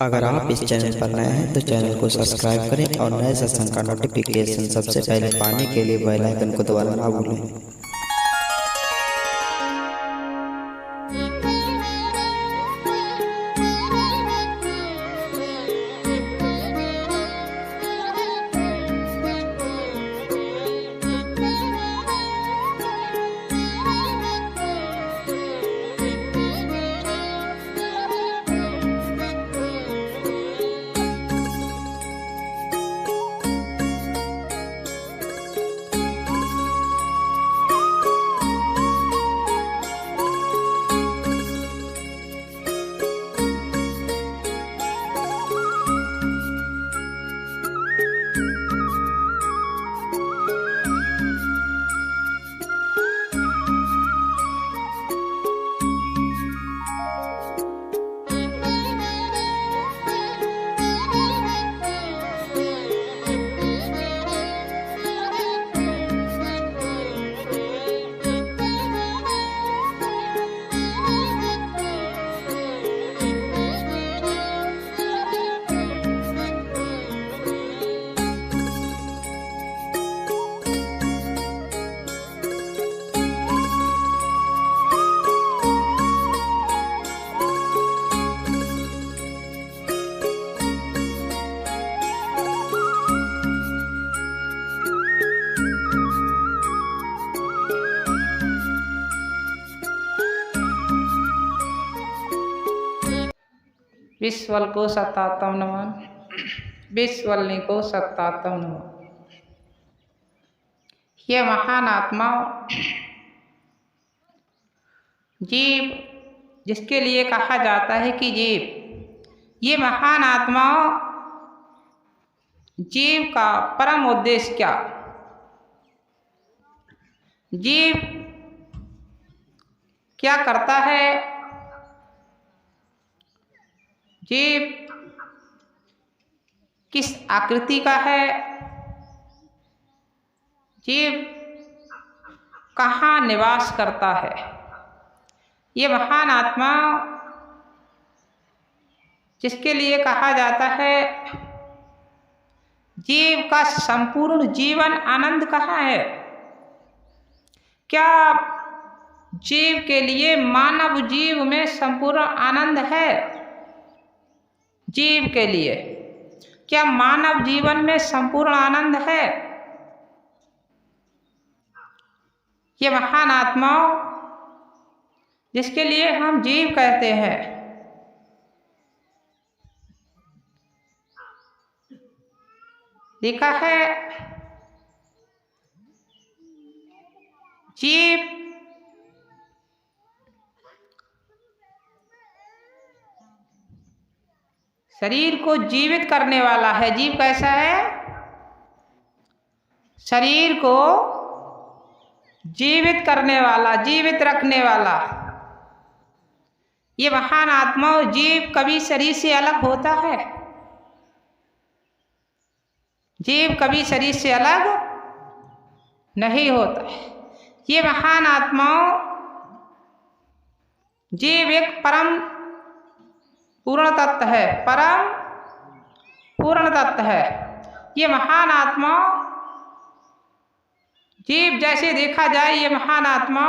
अगर आप इस चैनल पर नए हैं तो चैनल को सब्सक्राइब करें और नए सत्संग का नोटिफिकेशन सबसे पहले पाने के लिए बेल आइकन को दबाना ना भूलें। विश्वल को सत्तात्म नमन। विश्वलनी को सत्तात्म नमन। ये महान आत्मा जीव, जिसके लिए कहा जाता है कि जीव, ये महान आत्मा जीव का परम उद्देश्य क्या? जीव क्या करता है? जीव किस आकृति का है? जीव कहाँ निवास करता है? ये महान आत्मा जिसके लिए कहा जाता है जीव का संपूर्ण जीवन आनंद कहाँ है? क्या जीव के लिए, मानव जीव में संपूर्ण आनंद है? जीव के लिए क्या मानव जीवन में संपूर्ण आनंद है? ये महान आत्मा जिसके लिए हम जीव कहते हैं, लिखा है जीव शरीर को जीवित करने वाला है। जीव कैसा है? शरीर को जीवित करने वाला, जीवित रखने वाला। ये महान आत्मा जीव कभी शरीर से अलग होता है? जीव कभी शरीर से अलग नहीं होता है। ये महान आत्मा जीव एक परम पूर्ण तत्व है, परम पूर्ण तत्व है। ये महान आत्मा जीव, जैसे देखा जाए ये महान आत्मा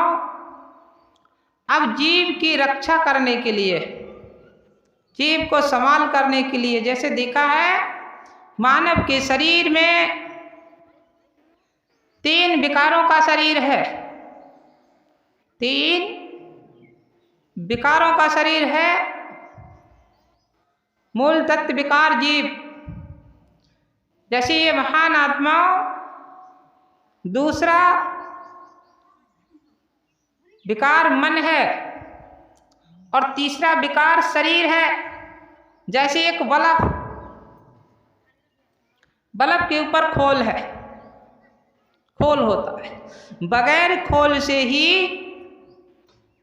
अब जीव की रक्षा करने के लिए, जीव को संभाल करने के लिए, जैसे देखा है मानव के शरीर में 3 विकारों का शरीर है, 3 विकारों का शरीर है। मूल तत्व विकार जीव, जैसे ये महान आत्मा दूसरा विकार मन है और तीसरा विकार शरीर है। जैसे एक बल्ब के ऊपर खोल है, खोल होता है, बगैर खोल से ही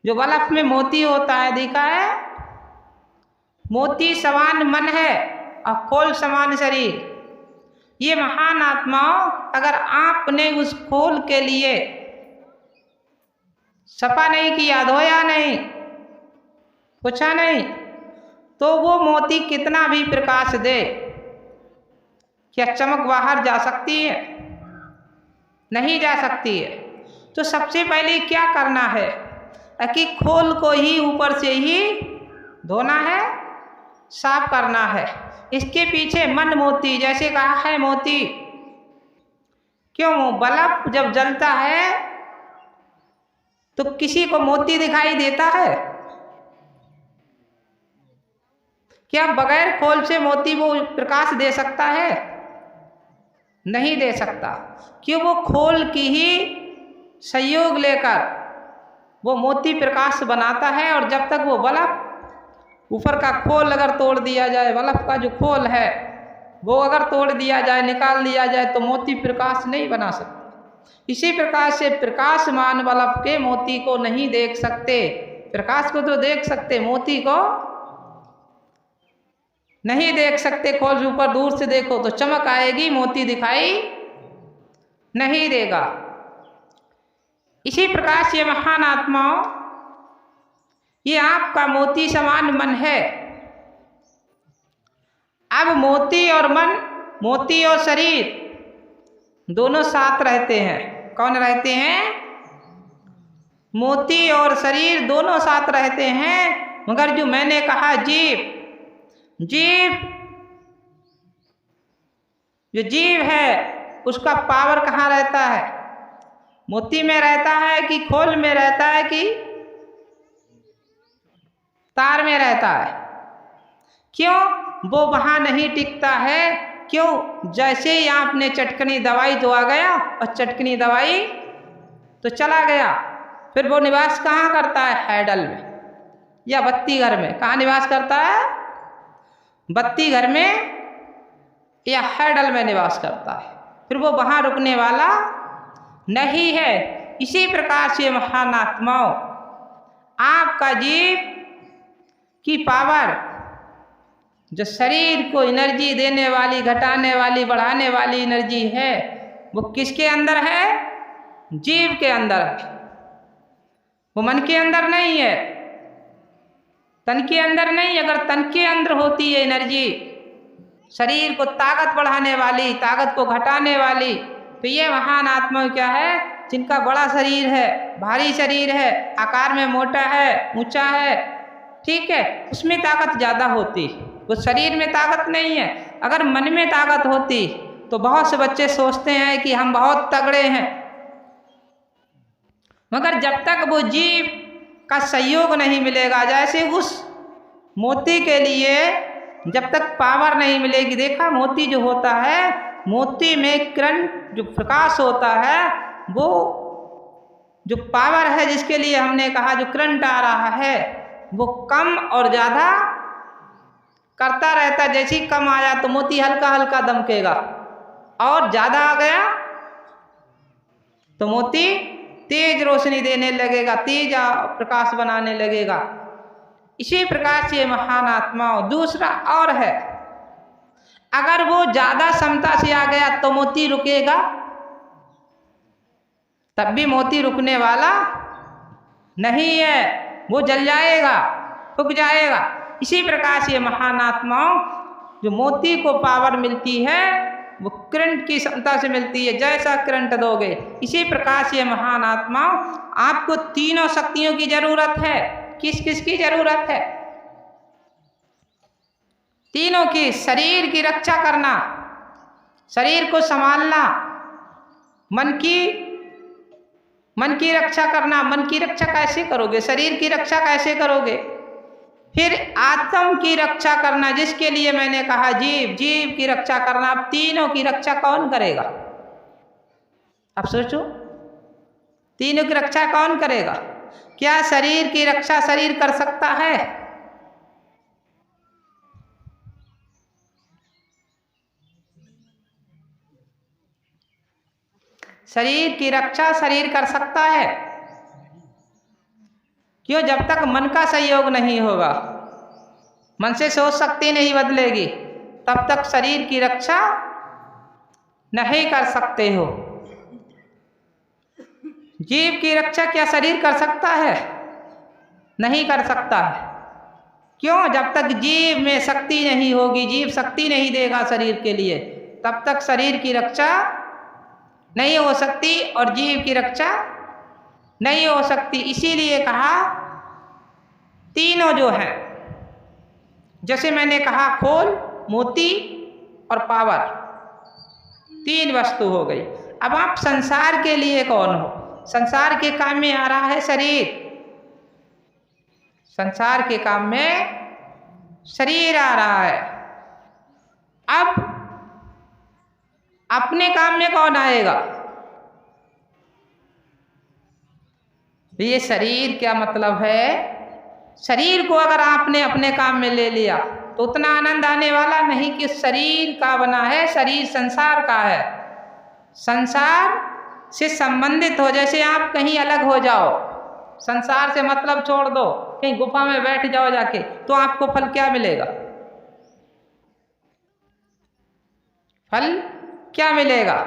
जो बल्ब में मोती होता है, देखा है, मोती समान मन है और खोल समान शरीर। ये महान आत्माओं, अगर आपने उस खोल के लिए सफा नहीं किया, धोया नहीं, पूछा नहीं, तो वो मोती कितना भी प्रकाश दे, क्या चमक बाहर जा सकती है? नहीं जा सकती है। तो सबसे पहले क्या करना है कि खोल को ही ऊपर से ही धोना है, साफ करना है। इसके पीछे मन मोती, जैसे कहा है मोती, क्यों बल्ब जब जलता है तो किसी को मोती दिखाई देता है? क्या बगैर खोल से मोती वो प्रकाश दे सकता है? नहीं दे सकता। क्यों? वो खोल की ही सहयोग लेकर वो मोती प्रकाश बनाता है। और जब तक वो बल्ब ऊपर का खोल अगर तोड़ दिया जाए, बल्ब का जो खोल है वो अगर तोड़ दिया जाए, निकाल दिया जाए, तो मोती प्रकाश नहीं बना सकता। इसी प्रकार से प्रकाशमान बल्ब के मोती को नहीं देख सकते। प्रकाश को तो देख सकते, मोती को नहीं देख सकते। खोल से ऊपर दूर से देखो तो चमक आएगी, मोती दिखाई नहीं देगा। इसी प्रकार से महान आत्माओं, ये आपका मोती समान मन है। अब मोती और मन, मोती और शरीर दोनों साथ रहते हैं। कौन रहते हैं? मोती और शरीर दोनों साथ रहते हैं। मगर जो मैंने कहा जीव, जो जीव है उसका पावर कहाँ रहता है? मोती में रहता है कि खोल में रहता है कि तार में रहता है? क्यों वो वहां नहीं टिकता है? क्यों? जैसे ही आपने चटकनी दवाई तो आ गया और चटकनी दवाई तो चला गया। फिर वो निवास कहाँ करता है? हैडल में या बत्ती घर में। कहाँ निवास करता है? बत्ती घर में या हैडल में निवास करता है। फिर वो वहां रुकने वाला नहीं है। इसी प्रकार से महान आत्माओं, आपका जीव की पावर, जो शरीर को एनर्जी देने वाली, घटाने वाली, बढ़ाने वाली एनर्जी है, वो किसके अंदर है? जीव के अंदर है। वो मन के अंदर नहीं है, तन के अंदर नहीं। अगर तन के अंदर होती है एनर्जी, शरीर को ताकत बढ़ाने वाली, ताकत को घटाने वाली, तो ये महान आत्मा क्या है? जिनका बड़ा शरीर है, भारी शरीर है, आकार में मोटा है, ऊंचा है, ठीक है, उसमें ताकत ज़्यादा होती। वो शरीर में ताकत नहीं है। अगर मन में ताकत होती तो बहुत से बच्चे सोचते हैं कि हम बहुत तगड़े हैं। मगर जब तक वो जीव का सहयोग नहीं मिलेगा, जैसे उस मोती के लिए जब तक पावर नहीं मिलेगी, देखा मोती जो होता है, मोती में किरण जो प्रकाश होता है, वो जो पावर है जिसके लिए हमने कहा जो करंट आ रहा है, वो कम और ज़्यादा करता रहता। जैसे ही कम आया तो मोती हल्का हल्का दमकेगा, और ज़्यादा आ गया तो मोती तेज रोशनी देने लगेगा, तेज प्रकाश बनाने लगेगा। इसी प्रकार से महान आत्माओं, दूसरा और है, अगर वो ज़्यादा क्षमता से आ गया तो मोती रुकेगा? तब भी मोती रुकने वाला नहीं है, वो जल जाएगा, फूक जाएगा। इसी प्रकार से महान आत्माओं, जो मोती को पावर मिलती है वो करंट की क्षमता से मिलती है। जैसा करंट दोगे, इसी प्रकार से महान आत्माओं, आपको तीनों शक्तियों की जरूरत है। किस किस की जरूरत है? तीनों की। शरीर की रक्षा करना, शरीर को संभालना, मन की रक्षा करना। मन की रक्षा कैसे करोगे? शरीर की रक्षा कैसे करोगे? फिर आत्म की रक्षा करना, जिसके लिए मैंने कहा जीव की रक्षा करना। अब तीनों की रक्षा कौन करेगा? अब सोचो, तीनों की रक्षा कौन करेगा? क्या शरीर की रक्षा शरीर कर सकता है? शरीर की रक्षा शरीर कर सकता है? क्यों? जब तक मन का सहयोग नहीं होगा, मन से सोच शक्ति नहीं बदलेगी, तब तक शरीर की रक्षा नहीं कर सकते हो। जीव की रक्षा क्या शरीर कर सकता है? नहीं कर सकता है। क्यों? जब तक जीव में शक्ति नहीं होगी, जीव शक्ति नहीं देगा शरीर के लिए, तब तक शरीर की रक्षा नहीं हो सकती और जीव की रक्षा नहीं हो सकती। इसीलिए कहा तीनों जो है, जैसे मैंने कहा खोल, मोती और पावर, तीन वस्तु हो गई। अब आप संसार के लिए कौन हो? संसार के काम में आ रहा है शरीर, संसार के काम में शरीर आ रहा है। अब अपने काम में कौन आएगा? ये शरीर क्या मतलब है? शरीर को अगर आपने अपने काम में ले लिया तो उतना आनंद आने वाला नहीं कि शरीर का बना है, शरीर संसार का है, संसार से संबंधित हो। जैसे आप कहीं अलग हो जाओ, संसार से मतलब छोड़ दो, कहीं गुफा में बैठ जाओ जाके, तो आपको फल क्या मिलेगा? फल क्या मिलेगा?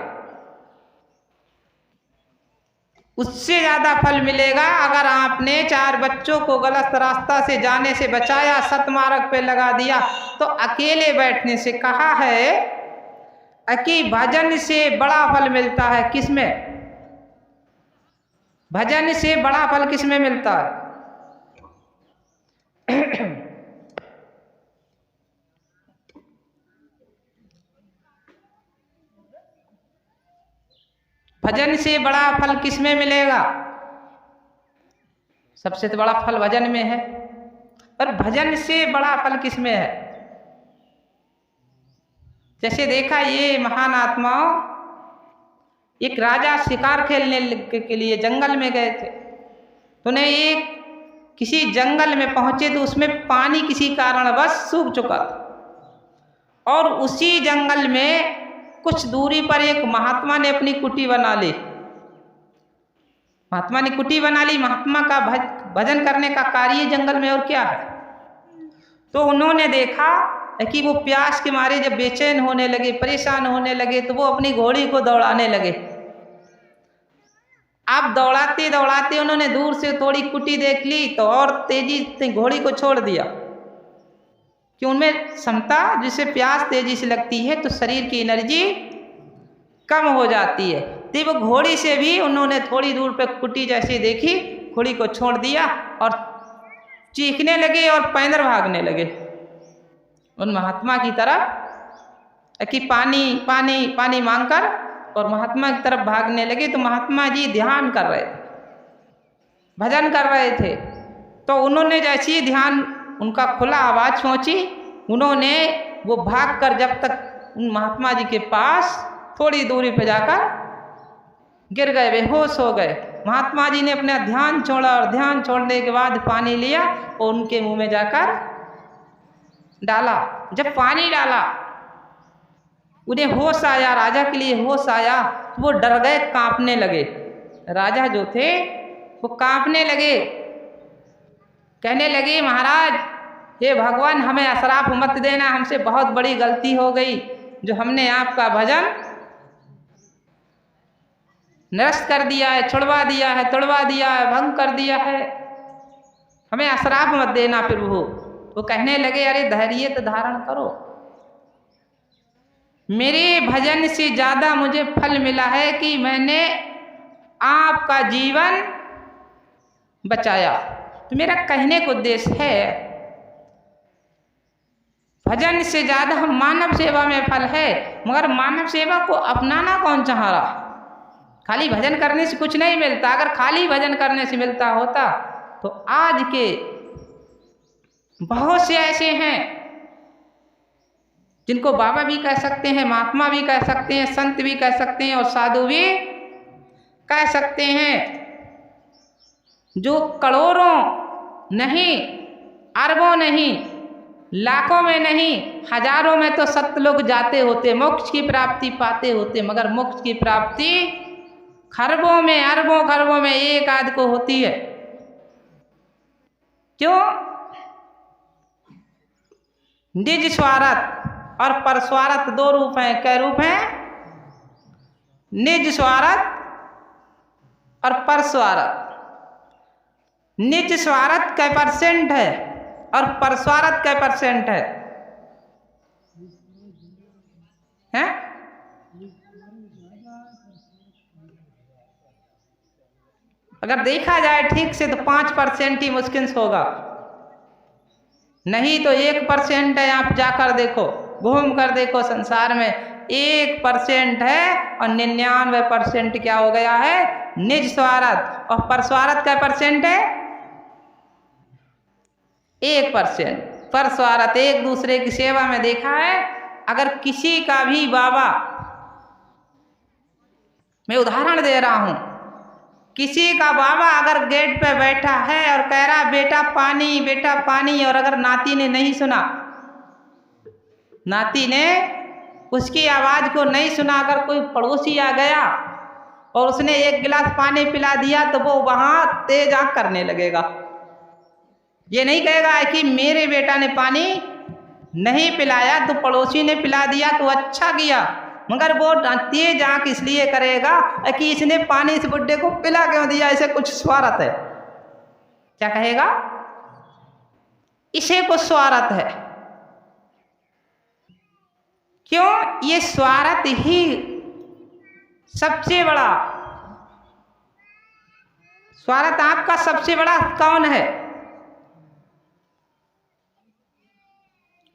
उससे ज्यादा फल मिलेगा अगर आपने 4 बच्चों को गलत रास्ता से जाने से बचाया, सतमार्ग पे लगा दिया। तो अकेले बैठने से कहा है कि भजन से बड़ा फल मिलता है। किसमें? भजन से बड़ा फल किसमें मिलता है? भजन से बड़ा फल किसमें मिलेगा? सबसे तो बड़ा फल भजन में है, पर भजन से बड़ा फल किसमें है? जैसे देखा, ये महान आत्माओं, एक राजा शिकार खेलने के लिए जंगल में गए थे, तो उन्हें एक किसी जंगल में पहुंचे तो उसमें पानी किसी कारणवश सूख चुका था और उसी जंगल में कुछ दूरी पर एक महात्मा ने अपनी कुटी बना ली। महात्मा ने कुटी बना ली। महात्मा का भजन करने का कार्य जंगल में, और क्या है। तो उन्होंने देखा कि वो प्यास के मारे जब बेचैन होने लगे, परेशान होने लगे, तो वो अपनी घोड़ी को दौड़ाने लगे। अब दौड़ाते दौड़ाते उन्होंने दूर से थोड़ी कुटी देख ली तो और तेजी से घोड़ी को छोड़ दिया, कि उनमें क्षमता, जिसे प्यास तेजी से लगती है तो शरीर की एनर्जी कम हो जाती है। तो वो घोड़ी से भी उन्होंने थोड़ी दूर पे कुटी जैसी देखी, घोड़ी को छोड़ दिया और चीखने लगे और पैदल भागने लगे उन महात्मा की तरफ, कि पानी पानी पानी मांगकर, और महात्मा की तरफ भागने लगे। तो महात्मा जी ध्यान कर रहे थे, भजन कर रहे थे। तो उन्होंने जैसे ही ध्यान उनका खुला, आवाज़ पहुंची, उन्होंने वो भागकर जब तक उन महात्मा जी के पास थोड़ी दूरी पे जाकर गिर गए, बेहोश हो गए। महात्मा जी ने अपना ध्यान छोड़ा और ध्यान छोड़ने के बाद पानी लिया और उनके मुंह में जाकर डाला। जब पानी डाला उन्हें होश आया, राजा के लिए होश आया, तो वो डर गए, कांपने लगे। राजा जो थे वो कांपने लगे, कहने लगे, महाराज हे भगवान, हमें अशराफ मत देना, हमसे बहुत बड़ी गलती हो गई जो हमने आपका भजन निरस्त कर दिया है, छुड़वा दिया है, तोड़वा दिया है, भंग कर दिया है, हमें अशराफ मत देना प्रभु। वो कहने लगे, अरे धैर्य तो धारण करो, मेरे भजन से ज़्यादा मुझे फल मिला है कि मैंने आपका जीवन बचाया। तो मेरा कहने का उद्देश्य है, भजन से ज़्यादा हम मानव सेवा में फल है, मगर मानव सेवा को अपनाना कौन चाह रहा? खाली भजन करने से कुछ नहीं मिलता। अगर खाली भजन करने से मिलता होता तो आज के बहुत से ऐसे हैं जिनको बाबा भी कह सकते हैं, महात्मा भी कह सकते हैं, संत भी कह सकते हैं और साधु भी कह सकते हैं, जो करोड़ों नहीं, अरबों नहीं, लाखों में नहीं, हजारों में तो सत लोग जाते होते, मोक्ष की प्राप्ति पाते होते, मगर मोक्ष की प्राप्ति खरबों में, अरबों खरबों में एक आध को होती है। क्यों? निज स्वार्थ और परस्वार्थ दो रूप हैं। क्या रूप हैं? निज स्वार्थ और परस्वार्थ। निज स्वार्थ क्या % है और परस्वारथ क्या परसेंट है? हैं? अगर देखा जाए ठीक से तो 5% ही मुश्किल से होगा, नहीं तो 1% है। आप जाकर देखो, घूम कर देखो संसार में, 1% है और 99% क्या हो गया है? निज स्वार्थ। और परस्वार्थ क्या परसेंट है? 1%। परस्वार्थ एक दूसरे की सेवा में देखा है। अगर किसी का भी बाबा, मैं उदाहरण दे रहा हूं, किसी का बाबा अगर गेट पे बैठा है और कह रहा बेटा पानी, बेटा पानी, और अगर नाती ने नहीं सुना, नाती ने उसकी आवाज को नहीं सुना, अगर कोई पड़ोसी आ गया और उसने 1 गिलास पानी पिला दिया तो वो वहां तेज आंख करने लगेगा। ये नहीं कहेगा कि मेरे बेटा ने पानी नहीं पिलाया तो पड़ोसी ने पिला दिया तो अच्छा किया, मगर वो तेज आंख इसलिए करेगा कि इसने पानी इस बुड्ढे को पिला क्यों दिया, इसे कुछ स्वार्थ है। क्या कहेगा? इसे कुछ स्वार्थ है। क्यों? ये स्वार्थ ही सबसे बड़ा, स्वार्थ आपका सबसे बड़ा कौन है?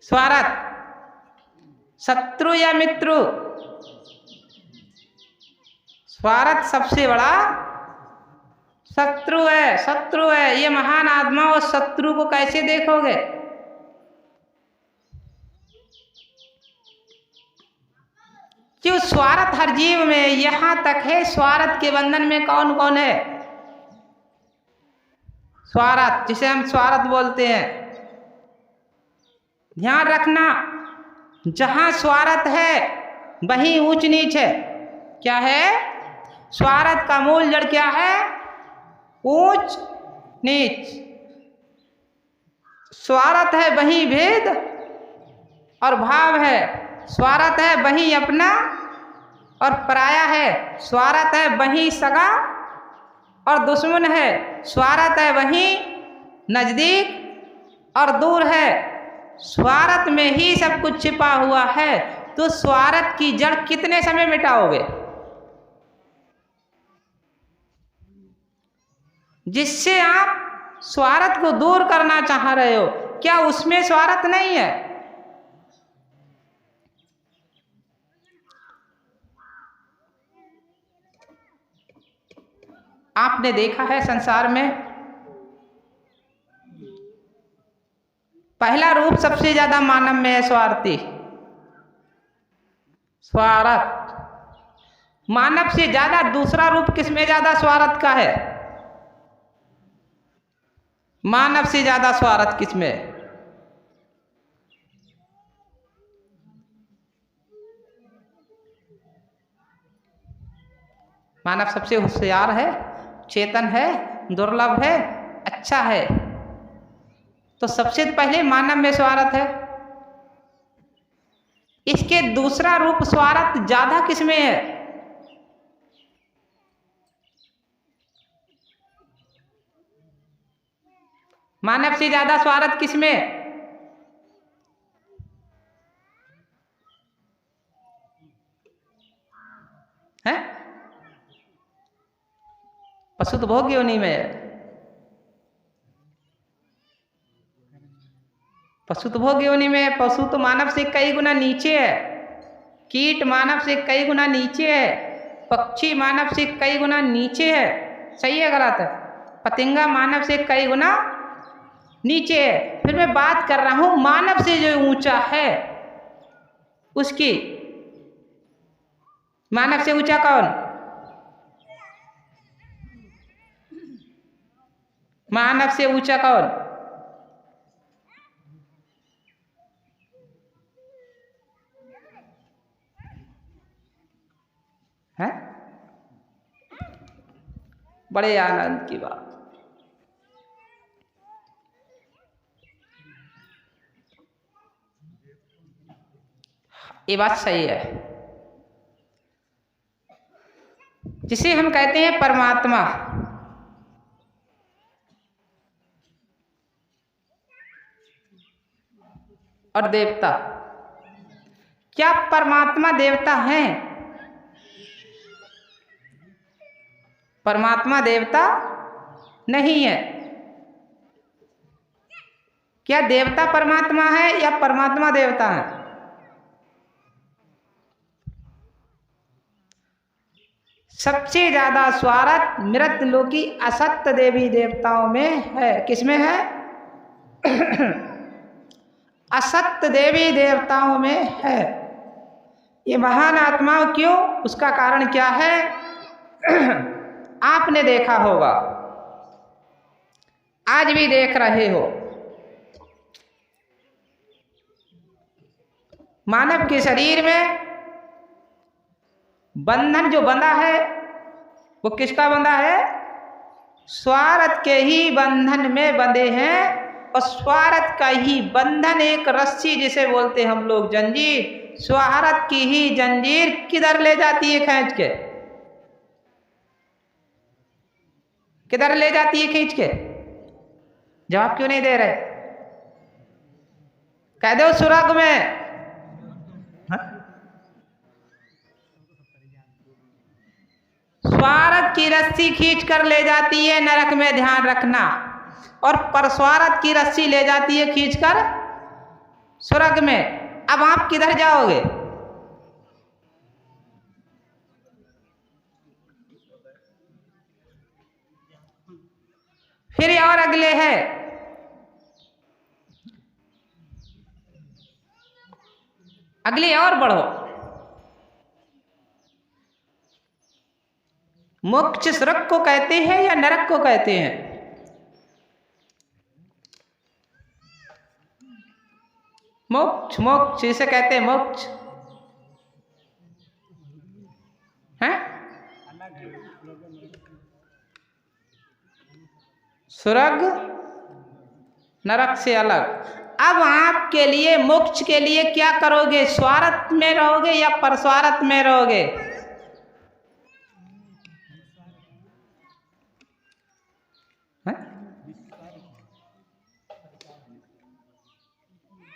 स्वार्थ शत्रु या मित्र? स्वार्थ सबसे बड़ा शत्रु है, शत्रु है। ये महान आत्मा उस शत्रु को कैसे देखोगे? क्यों? स्वार्थ हर जीव में यहां तक है। स्वार्थ के बंधन में कौन कौन है? स्वार्थ, जिसे हम स्वार्थ बोलते हैं। ध्यान रखना, जहां स्वार्थ है वहीं ऊंच नीच है। क्या है? स्वार्थ का मूल जड़ क्या है? ऊंच नीच। स्वार्थ है वहीं भेद और भाव है। स्वार्थ है वहीं अपना और पराया है। स्वार्थ है वहीं सगा और दुश्मन है। स्वार्थ है वहीं नजदीक और दूर है। स्वार्थ में ही सब कुछ छिपा हुआ है। तो स्वार्थ की जड़ कितने समय मिटाओगे? जिससे आप स्वार्थ को दूर करना चाह रहे हो, क्या उसमें स्वार्थ नहीं है? आपने देखा है संसार में पहला रूप सबसे ज्यादा मानव में है स्वार्थी, स्वार्थ। मानव से ज्यादा दूसरा रूप किसमें ज्यादा स्वार्थ का है? मानव से ज्यादा स्वार्थ किसमें? मानव सबसे होशियार है, चेतन है, दुर्लभ है, अच्छा है। तो सबसे पहले मानव में स्वार्थ है। इसके दूसरा रूप स्वार्थ ज्यादा किसमें है? मानव से ज्यादा स्वार्थ किसमें? है? पशु तो भोग योनि में है। पशु तो भोग योनि में है। पशु तो मानव से कई गुना नीचे है। कीट मानव से कई गुना नीचे है। पक्षी मानव से कई गुना नीचे है। सही है गलत है? पतंगा मानव से कई गुना नीचे है। फिर मैं बात कर रहा हूं मानव से जो ऊंचा है उसकी। मानव से ऊंचा कौन? मानव से ऊंचा कौन? है? बड़े आनंद की बात। ये बात सही है। जिसे हम कहते हैं परमात्मा, और देवता। क्या परमात्मा देवता हैं? परमात्मा देवता नहीं है। क्या देवता परमात्मा है या परमात्मा देवता है? सबसे ज्यादा स्वार्थ मृतलोकी असत्य देवी देवताओं में है। किसमें है? असत्य देवी देवताओं में है। ये महान आत्माओं क्यों? उसका कारण क्या है? आपने देखा होगा, आज भी देख रहे हो, मानव के शरीर में बंधन जो बंधा है वो किसका बंधा है? स्वार्थ के ही बंधन में बंधे हैं। और स्वार्थ का ही बंधन, एक रस्सी जिसे बोलते हम लोग जंजीर, स्वार्थ की ही जंजीर किधर ले जाती है खींच के? किधर ले जाती है खींच के? जवाब क्यों नहीं दे रहे? कह दो सुरग में। स्वार्थ की रस्सी खींच कर ले जाती है नरक में, ध्यान रखना। और परस्वार्थ की रस्सी ले जाती है खींचकर स्वर्ग में। अब आप किधर जाओगे? फिर और अगले है, अगले और बढ़ो। मोक्ष स्वर्ग को कहते हैं या नरक को कहते हैं? मोक्ष, मोक्ष इसे कहते हैं मोक्ष है। स्वर्ग नरक से अलग। अब आपके लिए मोक्ष के लिए क्या करोगे? स्वार्थ में रहोगे या परस्वार्थ में रहोगे?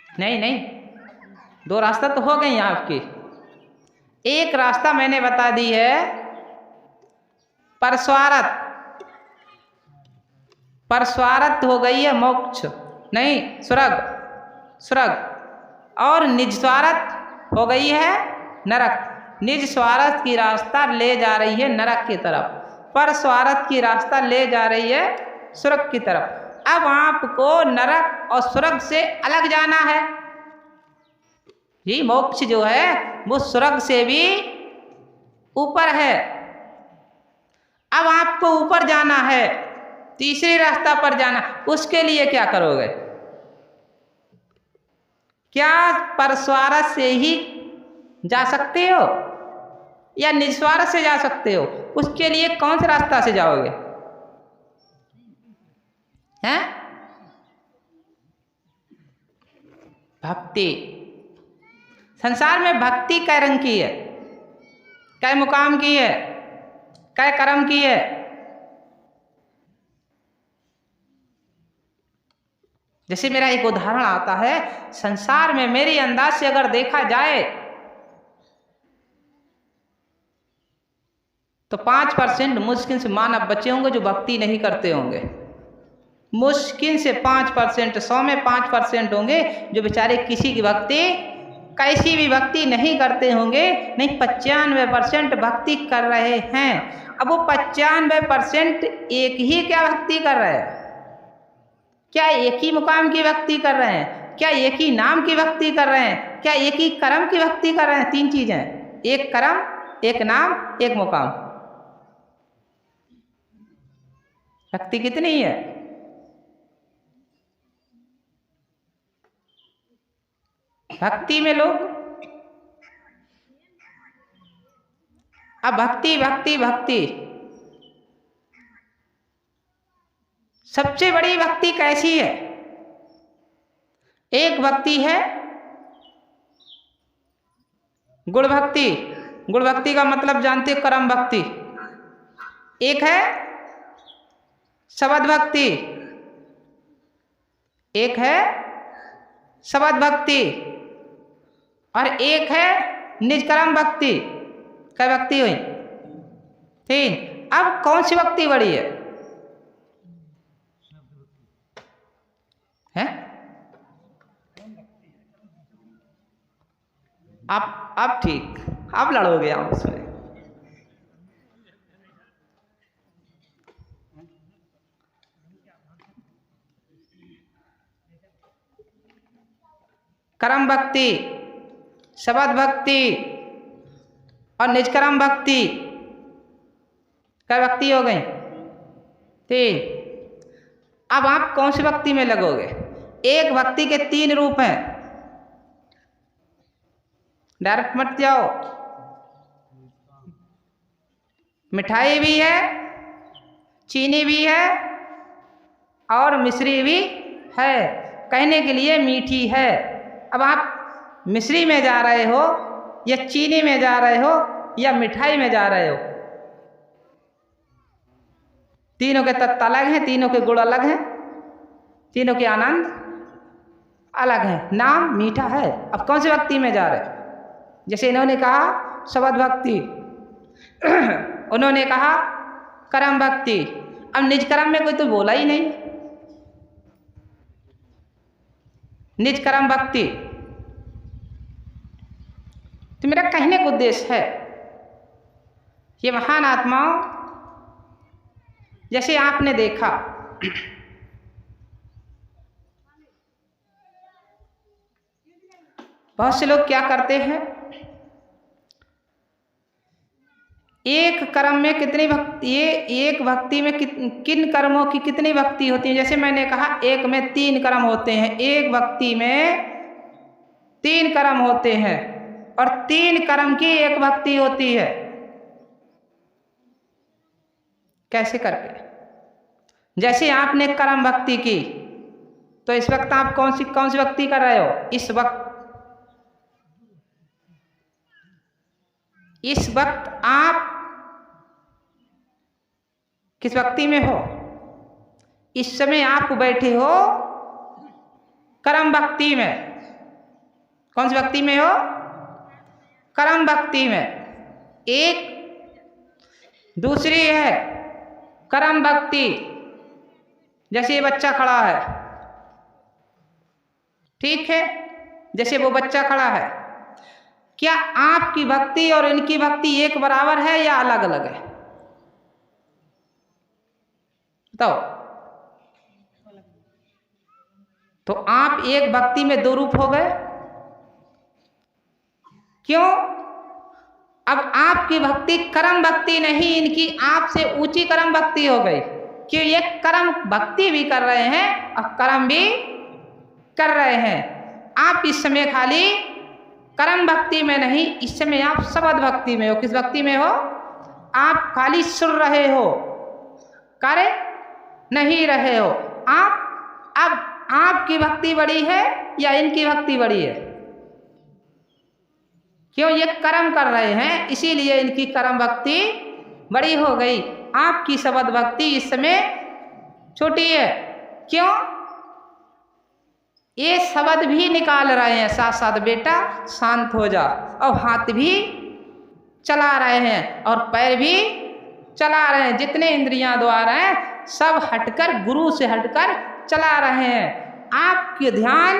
नहीं नहीं, दो रास्ता तो हो गई आपकी। एक रास्ता मैंने बता दी है परस्वार्थ, परस्वार्थ हो गई है मोक्ष, नहीं स्वर्ग, स्वर्ग। और निज स्वार्थ हो गई है नरक। निज स्वार्थ की रास्ता ले जा रही है नरक की तरफ, परस्वार्थ की रास्ता ले जा रही है स्वर्ग की तरफ। अब आपको नरक और स्वर्ग से अलग जाना है। ये मोक्ष जो है वो स्वर्ग से भी ऊपर है। अब आपको ऊपर जाना है, तीसरी रास्ता पर जाना। उसके लिए क्या करोगे? क्या परस्वार्थ से ही जा सकते हो या निस्वार्थ से जा सकते हो? उसके लिए कौन से रास्ता से जाओगे? हैं? भक्ति। संसार में भक्ति कै रंग की है, कै मुकाम की है, कै कर्म की है? जैसे मेरा एक उदाहरण आता है, संसार में मेरे अंदाज से अगर देखा जाए तो 5% मुश्किल से मानव बचे होंगे जो भक्ति नहीं करते होंगे। मुश्किल से 5%, 100 में 5% होंगे जो बेचारे किसी की भक्ति, कैसी भी भक्ति नहीं करते होंगे। नहीं, 95% भक्ति कर रहे हैं। अब वो 95% एक ही क्या भक्ति कर रहे हैं? क्या एक ही मुकाम की भक्ति कर रहे हैं? क्या एक ही नाम की भक्ति कर रहे हैं? क्या एक ही कर्म की भक्ति कर रहे हैं? 3 चीजें, एक कर्म, एक नाम, एक मुकाम। भक्ति कितनी है? भक्ति में लोग अब भक्ति भक्ति भक्ति, सबसे बड़ी भक्ति कैसी है? एक भक्ति है गुण भक्ति। गुण भक्ति का मतलब जानते हो? कर्म भक्ति। एक है शब्द भक्ति, एक है शब्द भक्ति, और एक है निजकर्म भक्ति। क्या भक्ति हुई? 3। अब कौन सी भक्ति बड़ी है? हैं? अब ठीक, अब लड़ोगे आप उसमें। कर्म भक्ति, शब्द भक्ति और निजकर्म भक्ति। क्या भक्ति हो गई? 3। अब आप कौन सी भक्ति में लगोगे? एक भक्ति के 3 रूप हैं। डायरेक्ट मत जाओ। मिठाई भी है, चीनी भी है और मिश्री भी है। कहने के लिए मीठी है। अब आप मिश्री में जा रहे हो या चीनी में जा रहे हो या मिठाई में जा रहे हो? तीनों के तत्व अलग हैं, तीनों के गुण अलग हैं, तीनों के आनंद अलग हैं। नाम मीठा है। अब कौन सी भक्ति में जा रहे? जैसे इन्होंने कहा शब्द भक्ति, उन्होंने कहा कर्म भक्ति। अब निज कर्म में कोई तो बोला ही नहीं। निज कर्म भक्ति। तो मेरा कहने का उद्देश्य है, ये महान आत्माओं, जैसे आपने देखा बहुत से लोग क्या करते हैं, एक कर्म में कितनी भक्ति, ये एक भक्ति में किन कर्मों की कितनी भक्ति होती है? जैसे मैंने कहा एक में 3 कर्म होते हैं, एक भक्ति में 3 कर्म होते हैं और 3 कर्म की एक भक्ति होती है। कैसे करके? जैसे आपने कर्म भक्ति की तो इस वक्त आप कौन सी भक्ति कर रहे हो? इस वक्त आप किस भक्ति में हो? इस समय आप बैठे हो कर्म भक्ति में। कौन सी भक्ति में हो? कर्म भक्ति में। एक दूसरी है कर्म भक्ति। जैसे ये बच्चा खड़ा है, ठीक है, जैसे वो बच्चा खड़ा है, क्या आपकी भक्ति और इनकी भक्ति एक बराबर है या अलग अलग है? बताओ। तो आप एक भक्ति में 2 रूप हो गए। क्यों? अब आपकी भक्ति कर्म भक्ति नहीं, इनकी आपसे ऊंची कर्म भक्ति हो गई। क्यों? ये कर्म भक्ति भी कर रहे हैं और कर्म भी कर रहे हैं। आप इस समय खाली कर्म भक्ति में नहीं, इस समय आप शब्द भक्ति में हो। किस भक्ति में हो? आप खाली सुन रहे हो, कार्य नहीं रहे हो। अब आपकी भक्ति बड़ी है या इनकी भक्ति बड़ी है? क्यों? ये कर्म कर रहे हैं, इसीलिए इनकी कर्म भक्ति बड़ी हो गई। आपकी शब्द भक्ति इस समय छोटी है। क्यों? ये शब्द भी निकाल रहे हैं साथ साथ, बेटा शांत हो जा, और हाथ भी चला रहे हैं और पैर भी चला रहे हैं। जितने इंद्रियां द्वारा हैं सब हटकर, गुरु से हटकर चला रहे हैं। आपके ध्यान,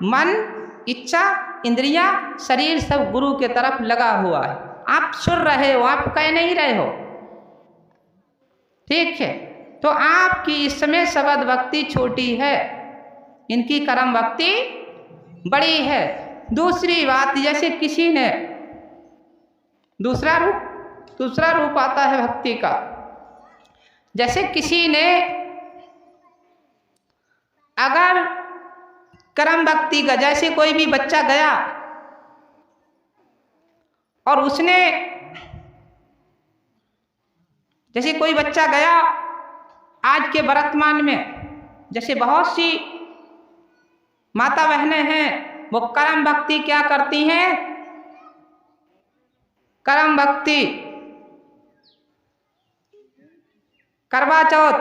मन, इच्छा, इंद्रियां, शरीर सब गुरु के तरफ लगा हुआ है। आप सुन रहे हो, आप कह नहीं रहे हो। ठीक है, तो आपकी इस समय शब्द भक्ति छोटी है, इनकी कर्म भक्ति बड़ी है। दूसरी बात, जैसे किसी ने दूसरा रूप आता है भक्ति का। जैसे किसी ने अगर कर्म भक्ति का, जैसे कोई भी बच्चा गया और उसने, जैसे कोई बच्चा गया आज के वर्तमान में, जैसे बहुत सी माता बहनें हैं, वो कर्म भक्ति क्या करती हैं? कर्म भक्ति करवा चौथ,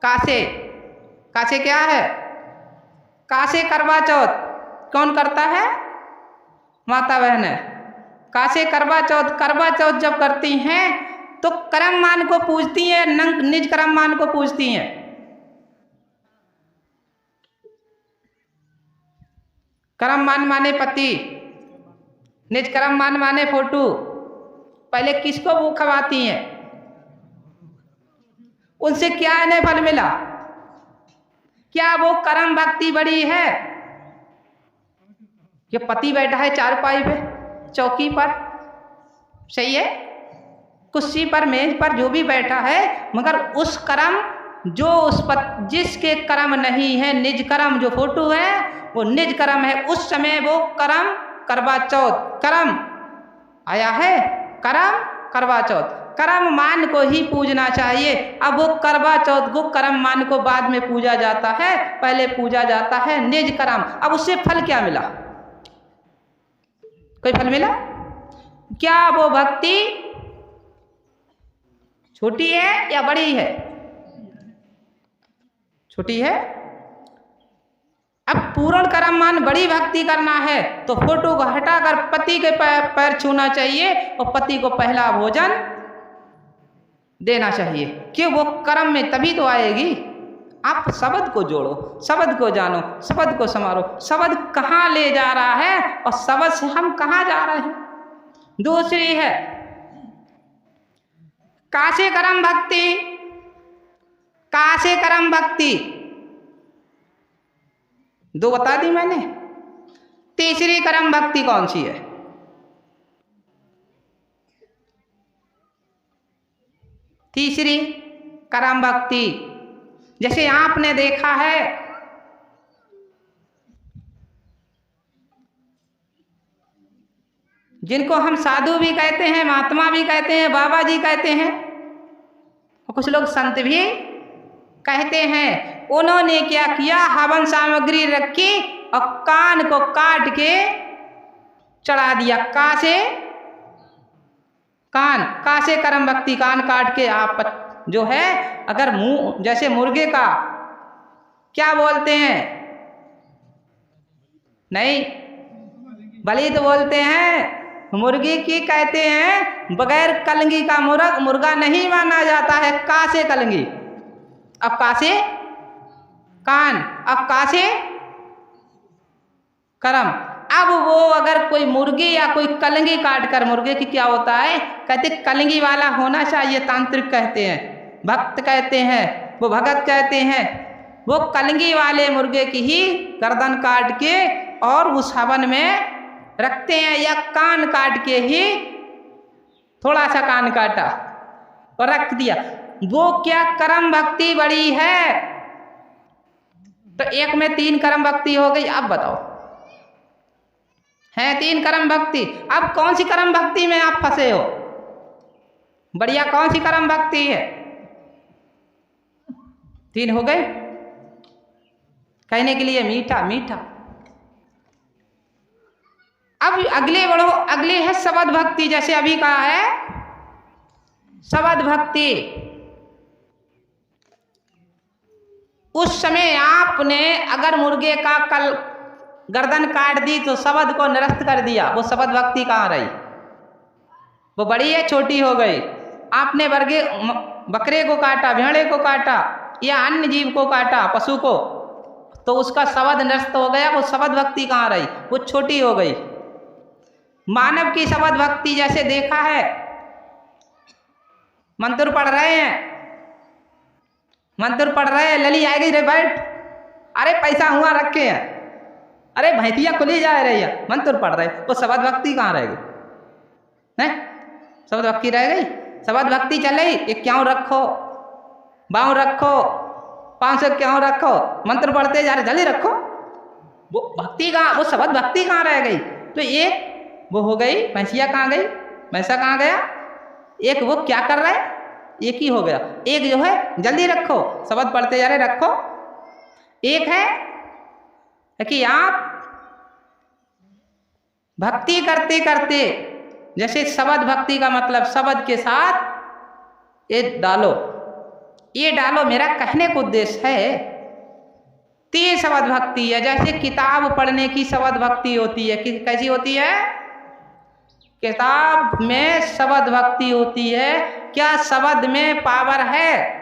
कासे क्या है? कासे करवा चौथ, कौन करता है? माता बहनें। कासे करवा चौथ जब करती हैं तो कर्म मान को पूजती हैं, निज कर्म मान को पूजती हैं। कर्म मान माने पति, निज कर्म मान माने फोटू। पहले किसको वो खवाती हैं? उनसे क्या इन्हें फल मिला? क्या वो कर्म भक्ति बड़ी है? ये पति बैठा है चारपाई पे, चौकी पर, सही है, कुर्सी पर, मेज पर, जो भी बैठा है, मगर उस कर्म जो जिसके कर्म नहीं है, निज कर्म जो फोटो है वो निज कर्म है, उस समय वो कर्म करवा चौथ कर्म आया है। कर्म करवा चौथ कर्म मान को ही पूजना चाहिए। अब वो करवा चौथ को कर्म मान को बाद में पूजा जाता है, पहले पूजा जाता है निज कर्म। अब उससे फल क्या मिला? कोई फल मिला? क्या वो भक्ति छोटी है या बड़ी है? छोटी है। अब पूर्ण कर्म मान बड़ी भक्ति करना है तो फोटो को हटाकर पति के पैर छूना चाहिए और पति को पहला भोजन देना चाहिए। क्यों? वो कर्म में तभी तो आएगी। आप शब्द को जोड़ो, शब्द को जानो, शब्द को संवारो। शब्द कहाँ ले जा रहा है और शब्द से हम कहाँ जा रहे हैं। दूसरी है कासे कर्म भक्ति, कासे कर्म भक्ति, दो बता दी मैंने। तीसरी कर्म भक्ति कौन सी है? तीसरी कर्म भक्ति जैसे आपने देखा है जिनको हम साधु भी कहते हैं, महात्मा भी कहते हैं, बाबा जी कहते हैं, और कुछ लोग संत भी कहते हैं। उन्होंने क्या किया? हवन सामग्री रखी और कान को काट के चढ़ा दिया। कासे कान, कासे कर्म भक्ति, कान काट के आप जो है, अगर मुंह जैसे मुर्गे का क्या बोलते हैं, नहीं बलि तो बोलते हैं, मुर्गी की कहते हैं बगैर कलंगी का मुर्गा नहीं माना जाता है। कासे कलंगी, अब कासे कान, अब कासे कर्म। अब वो अगर कोई मुर्गी या कोई कलंगी काट कर, मुर्गे की क्या होता है, कहते कलंगी वाला होना चाहिए, तांत्रिक कहते हैं, भक्त कहते हैं, वो भगत कहते हैं। वो कलंगी वाले मुर्गे की ही गर्दन काट के और उस हवन में रखते हैं, या कान काट के ही थोड़ा सा कान काटा और रख दिया। वो क्या कर्म भक्ति बड़ी है? तो एक में 3 कर्म भक्ति हो गई। अब बताओ, है 3 कर्म भक्ति। अब कौन सी कर्म भक्ति में आप फंसे हो? बढ़िया कौन सी कर्म भक्ति है? 3 हो गए। कहने के लिए मीठा मीठा। अब अगले बढ़ो, अगले है शब्द भक्ति। जैसे अभी कहा है शब्द भक्ति, उस समय आपने अगर मुर्गे का कल गर्दन काट दी तो शब्द को निरस्त कर दिया, वो शब्द भक्ति कहाँ रही? वो बड़ी है छोटी हो गई। आपने बकरे को काटा, भेड़े को काटा या अन्य जीव को काटा, पशु को, तो उसका शब्द निरस्त हो गया, वो शब्द भक्ति कहाँ रही? वो छोटी हो गई। मानव की शब्द भक्ति जैसे देखा है, मंत्र पढ़ रहे हैं, मंत्र पढ़ रहे हैं, लली आएगी रे बैठ, अरे पैसा हुआ रखे हैं, अरे भैंसिया खुली जा रही है, मंत्र पढ़ रहे, वो शब्द भक्ति कहाँ रह गई? नहीं, शब्द भक्ति रह गई? शब्द भक्ति चल रही, एक क्यों रखो, बाँव रखो, 500 क्यों रखो, मंत्र पढ़ते जा रहे, जल्दी रखो। वो भक्ति कहाँ, वो शब्द भक्ति कहाँ रह गई? तो एक वो हो गई, भैंसिया कहाँ गई, भैंसा कहाँ गया, एक वो क्या कर रहा है, एक ही हो गया। एक जो है जल्दी रखो, शब्द पढ़ते जा रहे रखो। एक है कि आप भक्ति करते करते, जैसे शब्द भक्ति का मतलब शब्द के साथ ये डालो, ये डालो। मेरा कहने का उद्देश्य है तीन शब्द भक्ति है। जैसे किताब पढ़ने की शब्द भक्ति होती है, कैसी होती है? किताब में शब्द भक्ति होती है। क्या शब्द में पावर है?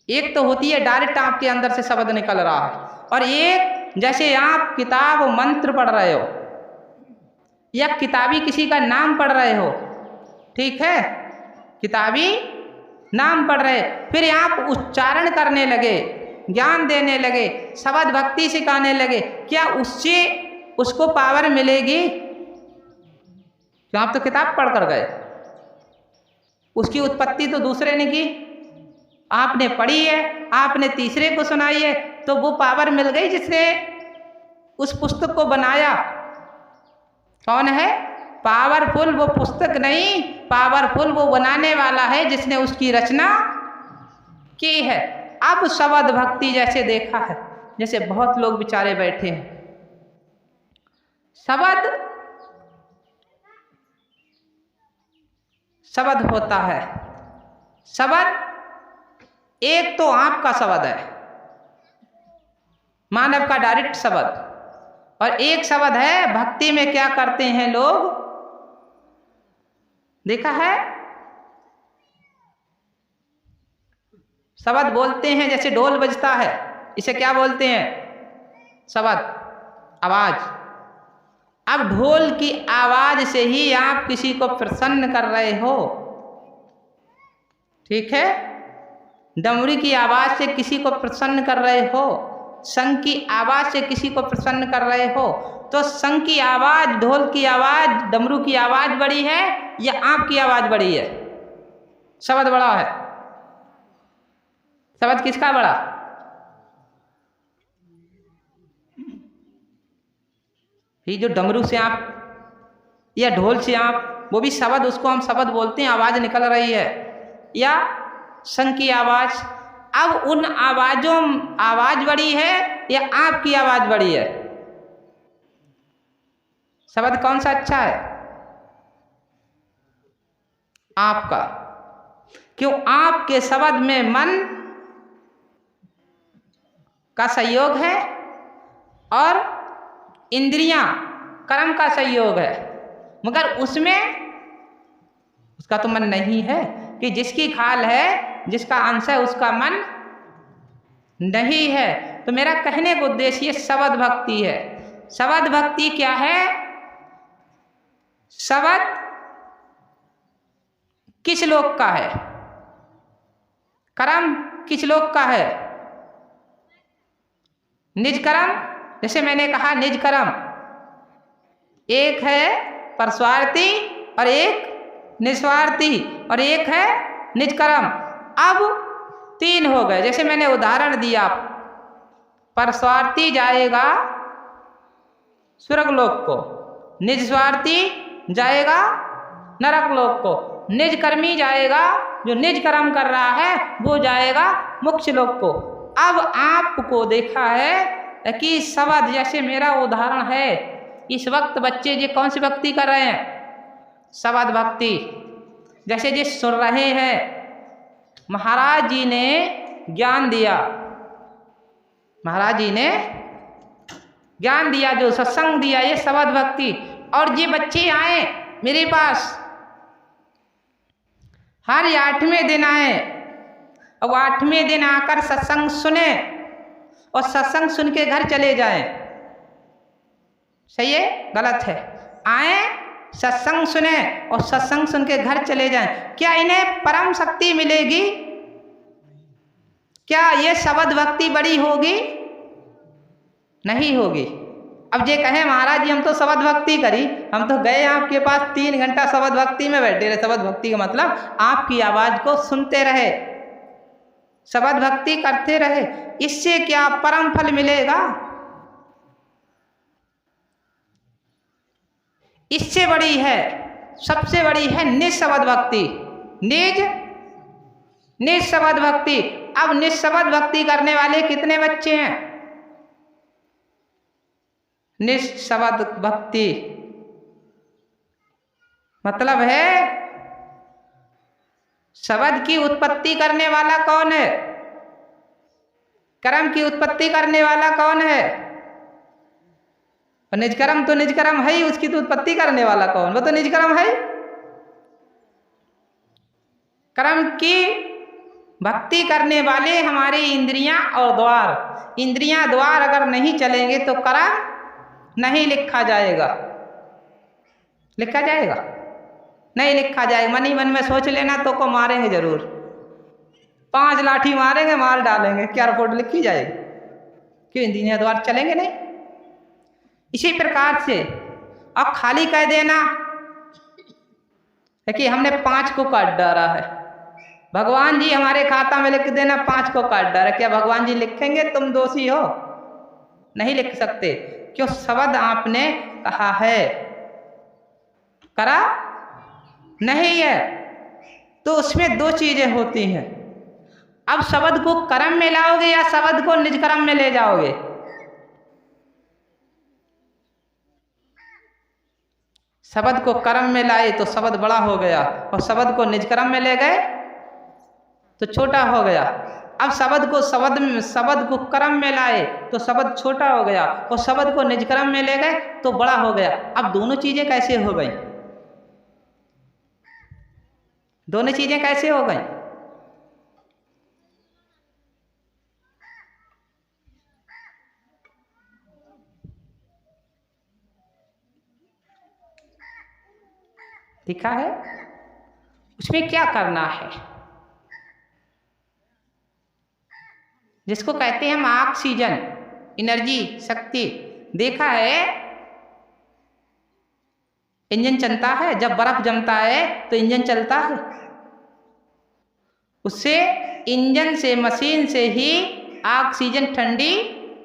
एक तो होती है डायरेक्ट आपके अंदर से शब्द निकल रहा है, और एक जैसे आप किताब मंत्र पढ़ रहे हो या किताबी किसी का नाम पढ़ रहे हो, ठीक है, किताबी नाम पढ़ रहे, फिर आप उच्चारण करने लगे, ज्ञान देने लगे, शब्द भक्ति सिखाने लगे, क्या उससे उसको पावर मिलेगी? तो आप तो किताब पढ़ कर गए, उसकी उत्पत्ति तो दूसरे ने की, आपने पढ़ी है, आपने तीसरे को सुनाई है, तो वो पावर मिल गई जिसने उस पुस्तक को बनाया। कौन है पावरफुल? वो पुस्तक नहीं, पावरफुल वो बनाने वाला है जिसने उसकी रचना की है। अब शब्द भक्ति जैसे देखा है, जैसे बहुत लोग बेचारे बैठे हैं, शब्द होता है। शब्द एक तो आपका शब्द है, मानव का डायरेक्ट शब्द, और एक शब्द है भक्ति में क्या करते हैं लोग, देखा है? शब्द बोलते हैं, जैसे ढोल बजता है, इसे क्या बोलते हैं? शब्द, आवाज। अब ढोल की आवाज से ही आप किसी को प्रसन्न कर रहे हो, ठीक है? डमरू की आवाज से किसी को प्रसन्न कर रहे हो, शंख की आवाज से किसी को प्रसन्न कर रहे हो। तो शंख की आवाज, ढोल की आवाज, डमरू की आवाज बड़ी है या आपकी आवाज बड़ी है? शब्द बड़ा है। शब्द किसका बड़ा? ये जो डमरू से आप या ढोल से आप, वो भी शब्द, उसको हम शब्द बोलते हैं, आवाज निकल रही है, या शंख की आवाज। अब उन आवाजों, आवाज बड़ी है या आपकी आवाज बड़ी है? शब्द कौन सा अच्छा है? आपका। क्यों? आपके शब्द में मन का सहयोग है और इंद्रियां, कर्म का सहयोग है, मगर उसमें उसका तो मन नहीं है, कि जिसकी खाल है, जिसका अंश है, उसका मन नहीं है। तो मेरा कहने का उद्देश्य ये शब्द भक्ति है। शब्द भक्ति क्या है? शब्द किस लोक का है? कर्म किस लोक का है? निज कर्म। जैसे मैंने कहा निज कर्म, एक है परस्वार्थी और एक निस्वार्थी, और एक है निज कर्म। अब तीन हो गए। जैसे मैंने उदाहरण दिया, परस्वार्थी जाएगा स्वर्ग लोक को, निज स्वार्थी जाएगा नरक लोक को, निज कर्मी जाएगा, जो निज कर्म कर रहा है वो जाएगा मोक्ष लोक को। अब आपको देखा है कि शब्द, जैसे मेरा उदाहरण है, इस वक्त बच्चे ये कौन सी भक्ति कर रहे हैं? शब्द भक्ति। जैसे ये सुन रहे हैं, महाराज जी ने ज्ञान दिया, महाराज जी ने ज्ञान दिया, जो सत्संग दिया, ये शब्द भक्ति। और ये बच्चे आए मेरे पास, हर 8वें दिन आए, अब 8वें दिन आकर सत्संग सुने और सत्संग सुन के घर चले जाएं। सही है? गलत है? आए, सत्संग सुने और सत्संग सुन के घर चले जाएं। क्या इन्हें परम शक्ति मिलेगी? क्या ये शब्द भक्ति बड़ी होगी? नहीं होगी। अब ये कहे महाराज जी हम तो शब्द भक्ति करी, हम तो गए आपके पास 3 घंटा शब्द भक्ति में बैठे रहे। शब्द भक्ति का मतलब आपकी आवाज को सुनते रहे, शब्द भक्ति करते रहे, इससे क्या परम फल मिलेगा? इससे बड़ी है, सबसे बड़ी है निज शब्द भक्ति। निज शब्द भक्ति। अब निज शब्द भक्ति करने वाले कितने बच्चे हैं? निज शब्द भक्ति मतलब है शब्द की उत्पत्ति करने वाला कौन है? कर्म की उत्पत्ति करने वाला कौन है? और निजकर्म तो निजकर्म है ही, उसकी तो उत्पत्ति करने वाला कौन? वो तो निजकर्म है। कर्म की भक्ति करने वाले हमारे इंद्रियां और द्वार, इंद्रियां द्वार अगर नहीं चलेंगे तो कर्म नहीं लिखा जाएगा। लिखा जाएगा? नहीं लिखा जाएगा। मन ही मन में सोच लेना तो को मारेंगे जरूर, 5 लाठी मारेंगे, मार डालेंगे, क्या रिपोर्ट लिखी जाएगी? क्यों? इंद्रियां द्वार चलेंगे नहीं। इसी प्रकार से अब खाली कह देना है कि हमने 5 को काट डाला है, भगवान जी हमारे खाता में लिख देना 5 को काट डाला, क्या भगवान जी लिखेंगे तुम दोषी हो? नहीं लिख सकते। क्यों? शब्द आपने कहा है, करा नहीं है। तो उसमें 2 चीजें होती हैं। अब शब्द को कर्म में लाओगे या शब्द को निज कर्म में ले जाओगे? शब्द को कर्म में लाए तो शब्द बड़ा हो गया, और शब्द को निज कर्म में ले गए तो छोटा हो गया। अब शब्द को कर्म में लाए तो शब्द छोटा हो गया, और शब्द को निज कर्म में ले गए तो बड़ा हो गया। अब दोनों चीजें कैसे हो गई? दोनों चीजें कैसे हो गई? दिखा है? उसमें क्या करना है? जिसको कहते हैं हम ऑक्सीजन, एनर्जी, शक्ति। देखा है इंजन चलता है, जब बर्फ जमता है तो इंजन चलता है। उससे इंजन से, मशीन से ही ऑक्सीजन ठंडी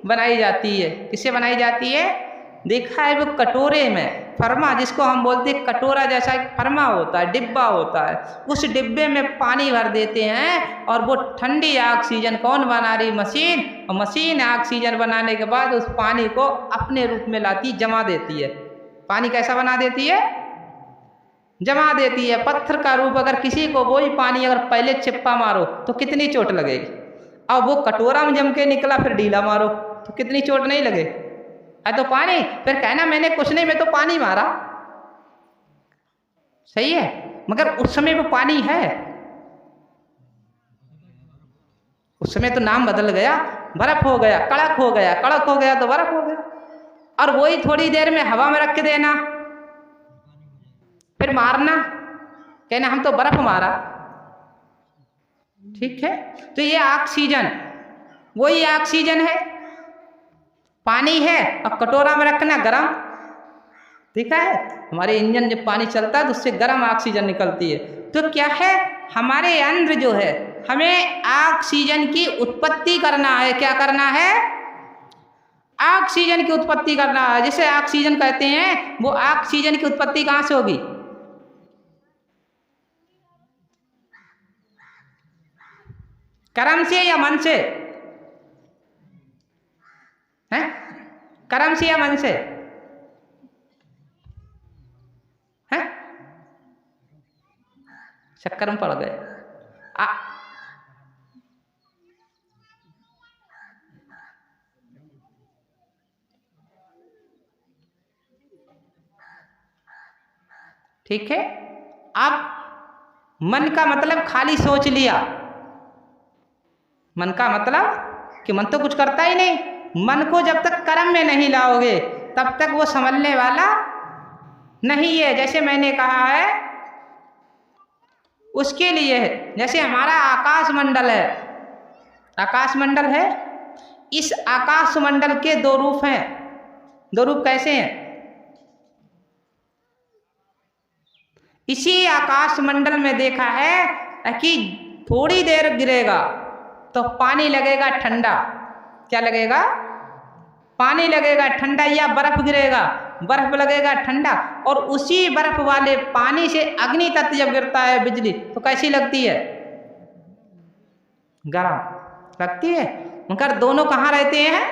बनाई जाती है। किससे बनाई जाती है? देखा है वो कटोरे में फरमा, जिसको हम बोलते हैं कटोरा जैसा एक फरमा होता है, डिब्बा होता है, उस डिब्बे में पानी भर देते हैं और वो ठंडी ऑक्सीजन कौन बना रही? मशीन। और मशीन ऑक्सीजन बनाने के बाद उस पानी को अपने रूप में लाती, जमा देती है। पानी कैसा बना देती है? जमा देती है। पत्थर का रूप। अगर किसी को वही पानी अगर पहले चिप्पा मारो तो कितनी चोट लगेगी, और वो कटोरा में जम के निकला फिर ढीला मारो तो कितनी चोट नहीं लगे? है तो पानी। फिर कहना मैंने कुछ नहीं, मैं तो पानी मारा, सही है, मगर उस समय वो पानी है। उस समय तो नाम बदल गया, बर्फ हो गया, कड़क हो गया, कड़क हो गया तो बर्फ हो गया। और वही थोड़ी देर में हवा में रख के देना, फिर मारना, कहना हम तो बर्फ मारा। ठीक है? तो ये ऑक्सीजन, वही ऑक्सीजन है, पानी है, और कटोरा में रखना गरम। ठीक है? हमारे इंजन जब पानी चलता है तो उससे गरम ऑक्सीजन निकलती है। तो क्या है, हमारे अंदर जो है हमें ऑक्सीजन की उत्पत्ति करना है। क्या करना है? ऑक्सीजन की उत्पत्ति करना है। जिसे ऑक्सीजन कहते हैं, वो ऑक्सीजन की उत्पत्ति कहां से होगी? कर्म से या मन से? है? कर्म से या मन से? है? चक्कर में पड़ गए। ठीक है? अब मन का मतलब खाली सोच लिया। मन का मतलब कि मन तो कुछ करता ही नहीं। मन को जब तक कर्म में नहीं लाओगे तब तक वो संभलने वाला नहीं है। जैसे मैंने कहा है, उसके लिए है, जैसे हमारा आकाश मंडल है। आकाश मंडल है, इस आकाश मंडल के 2 रूप हैं। 2 रूप कैसे हैं? इसी आकाश मंडल में देखा है कि थोड़ी देर गिरेगा तो पानी लगेगा ठंडा। क्या लगेगा? पानी लगेगा ठंडा, या बर्फ गिरेगा, बर्फ लगेगा ठंडा। और उसी बर्फ वाले पानी से अग्नि तत्व जब गिरता है बिजली तो कैसी लगती है? गरम लगती है। मगर दोनों कहाँ रहते हैं?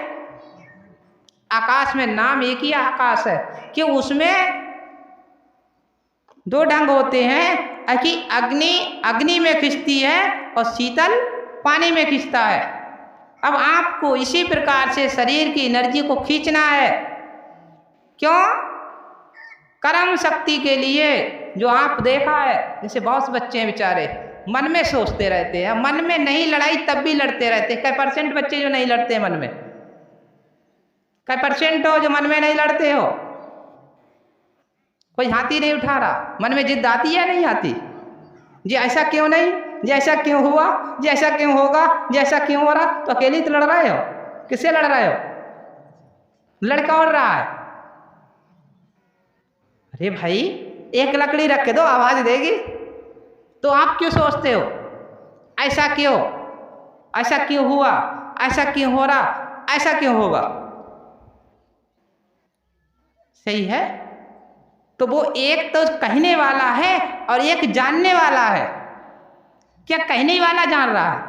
आकाश में। नाम एक ही आकाश है कि उसमें 2 ढंग होते हैं कि अग्नि में खिंचती है और शीतल पानी में खिंचता है। अब आपको इसी प्रकार से शरीर की एनर्जी को खींचना है। क्यों? कर्म शक्ति के लिए। जो आप देखा है, जैसे बहुत से बच्चे हैं बेचारे मन में सोचते रहते हैं, मन में नहीं लड़ाई तब भी लड़ते रहते हैं। कई परसेंट बच्चे जो नहीं लड़ते मन में? कई परसेंट हो जो मन में नहीं लड़ते हो? कोई हाथ ही नहीं उठा रहा। मन में जिद आती है नहीं आती? जी ऐसा क्यों नहीं, जी ऐसा क्यों हुआ, जी ऐसा क्यों होगा, जी ऐसा क्यों हो रहा? तो अकेले तो लड़ रहे हो, किससे लड़ रहे हो? लड़का और रहा है। अरे भाई एक लकड़ी रख के दो, आवाज देगी। तो आप क्यों सोचते हो ऐसा क्यों, ऐसा क्यों हुआ, ऐसा क्यों हो रहा, ऐसा क्यों होगा? सही है। तो वो एक तो कहने वाला है और एक जानने वाला है। क्या कहने वाला जान रहा है?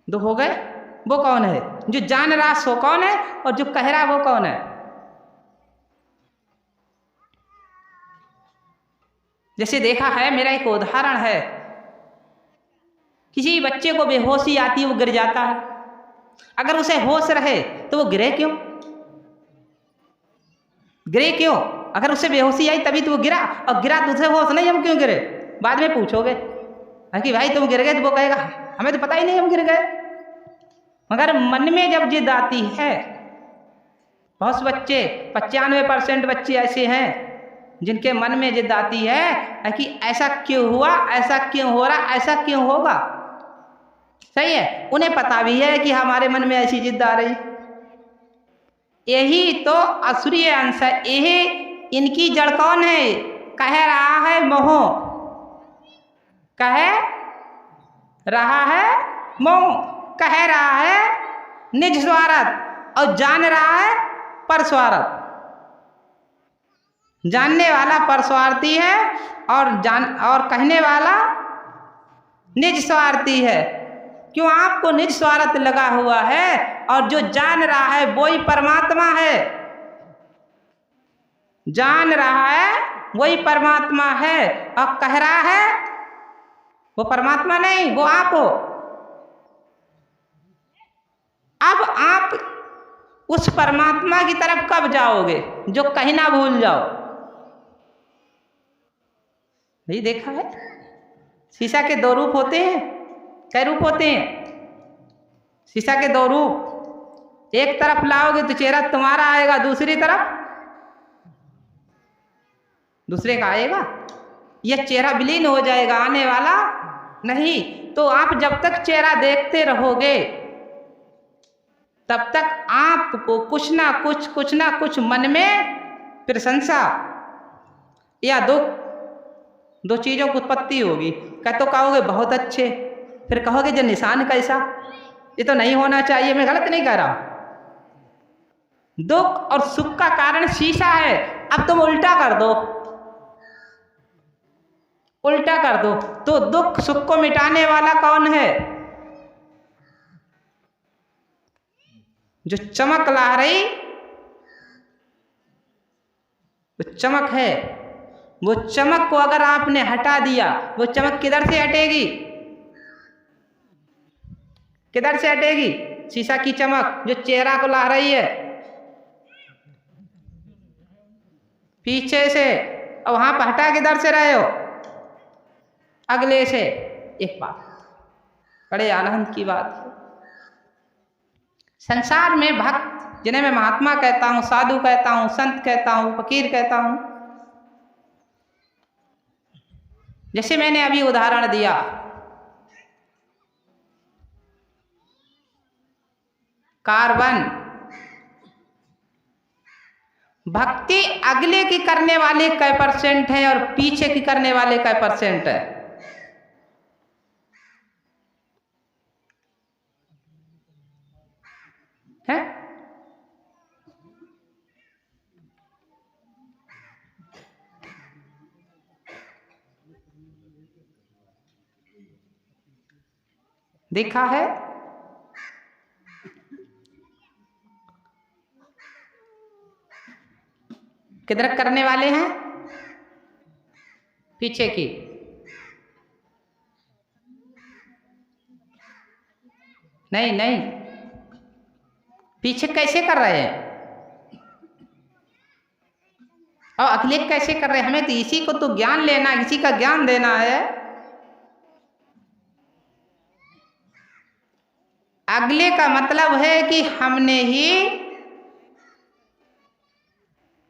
दो हो गए। वो कौन है? जो जान रहा सो कौन है, और जो कह रहा वो कौन है? जैसे देखा है, मेरा एक उदाहरण है, किसी बच्चे को बेहोशी आती है, वो गिर जाता है। अगर उसे होश रहे तो वो गिरे क्यों? गिरे क्यों? अगर उसे बेहोशी आई तभी तो वो गिरा, और गिरा तो उसे होश नहीं, हम क्यों गिरे? बाद में पूछोगे कि भाई तुम गिर गए, तो वो कहेगा हमें तो पता ही नहीं हम गिर गए। मगर मन में जब जिद आती है, बहुत से बच्चे 95% बच्चे ऐसे हैं जिनके मन में जिद आती है कि ऐसा क्यों हुआ, ऐसा क्यों हो रहा, ऐसा क्यों होगा। सही है, उन्हें पता भी है कि हमारे मन में ऐसी जिद आ रही। यही तो असुरीय अंश है। यही इनकी जड़ कौन है? कह रहा है मोह, कह रहा है मोह, कह रहा है निज स्वार्थ, और जान रहा है परस्वार्थ। जानने वाला परस्वार्थी है और कहने वाला निज स्वार्थी है। क्यों? आपको निज स्वार्थ लगा हुआ है, और जो जान रहा है वही परमात्मा है। जान रहा है वही परमात्मा है, और कह रहा है वो परमात्मा नहीं, वो आप हो। अब आप उस परमात्मा की तरफ कब जाओगे जो कहना भूल जाओ? नहीं देखा है, शीशा के दो रूप होते हैं। कई रूप होते हैं शीशा के? दो रूप। एक तरफ लाओगे तो चेहरा तुम्हारा आएगा, दूसरी तरफ दूसरे का आएगा। यह चेहरा विलीन हो जाएगा, आने वाला नहीं। तो आप जब तक चेहरा देखते रहोगे तब तक आपको कुछ ना कुछ मन में प्रशंसा या दो चीजों की उत्पत्ति होगी। तो कहोगे बहुत अच्छे, फिर कहोगे जो निशान कैसा, ये तो नहीं होना चाहिए। मैं गलत नहीं कह रहा। दुख और सुख का कारण शीशा है। अब तुम उल्टा कर दो, उल्टा कर दो, तो दुख सुख को मिटाने वाला कौन है? जो चमक ला रही वो चमक है। वो चमक को अगर आपने हटा दिया, वो चमक किधर से हटेगी? किधर से हटेगी? शीशा की चमक जो चेहरा को ला रही है पीछे से, और वहां पर हटा किधर से रहे हो? अगले से। एक बात बड़े आनंद की बात है, संसार में भक्त जिन्हें मैं महात्मा कहता हूं, साधु कहता हूं, संत कहता हूं, फकीर कहता हूं, जैसे मैंने अभी उदाहरण दिया, कार्बन। भक्ति अगले की करने वाले कै परसेंट है और पीछे की करने वाले कै परसेंट है? है? देखा है? किधर करने वाले हैं? पीछे की। नहीं नहीं, पीछे कैसे कर रहे हैं और अगले कैसे कर रहे हैं? हमें तो इसी को तो ज्ञान लेना, इसी का ज्ञान देना है। अगले का मतलब है कि हमने ही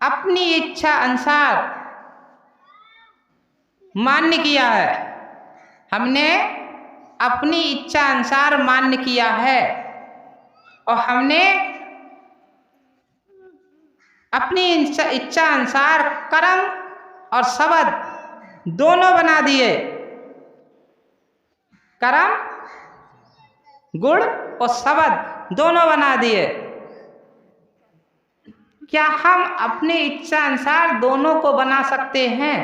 अपनी इच्छा अनुसार मान्य किया है, हमने अपनी इच्छा अनुसार मान्य किया है, और हमने अपनी इच्छा अनुसार कर्म और शब्द दोनों बना दिए। कर्म, गुण और शब्द दोनों बना दिए। क्या हम अपनी इच्छा अनुसार दोनों को बना सकते हैं?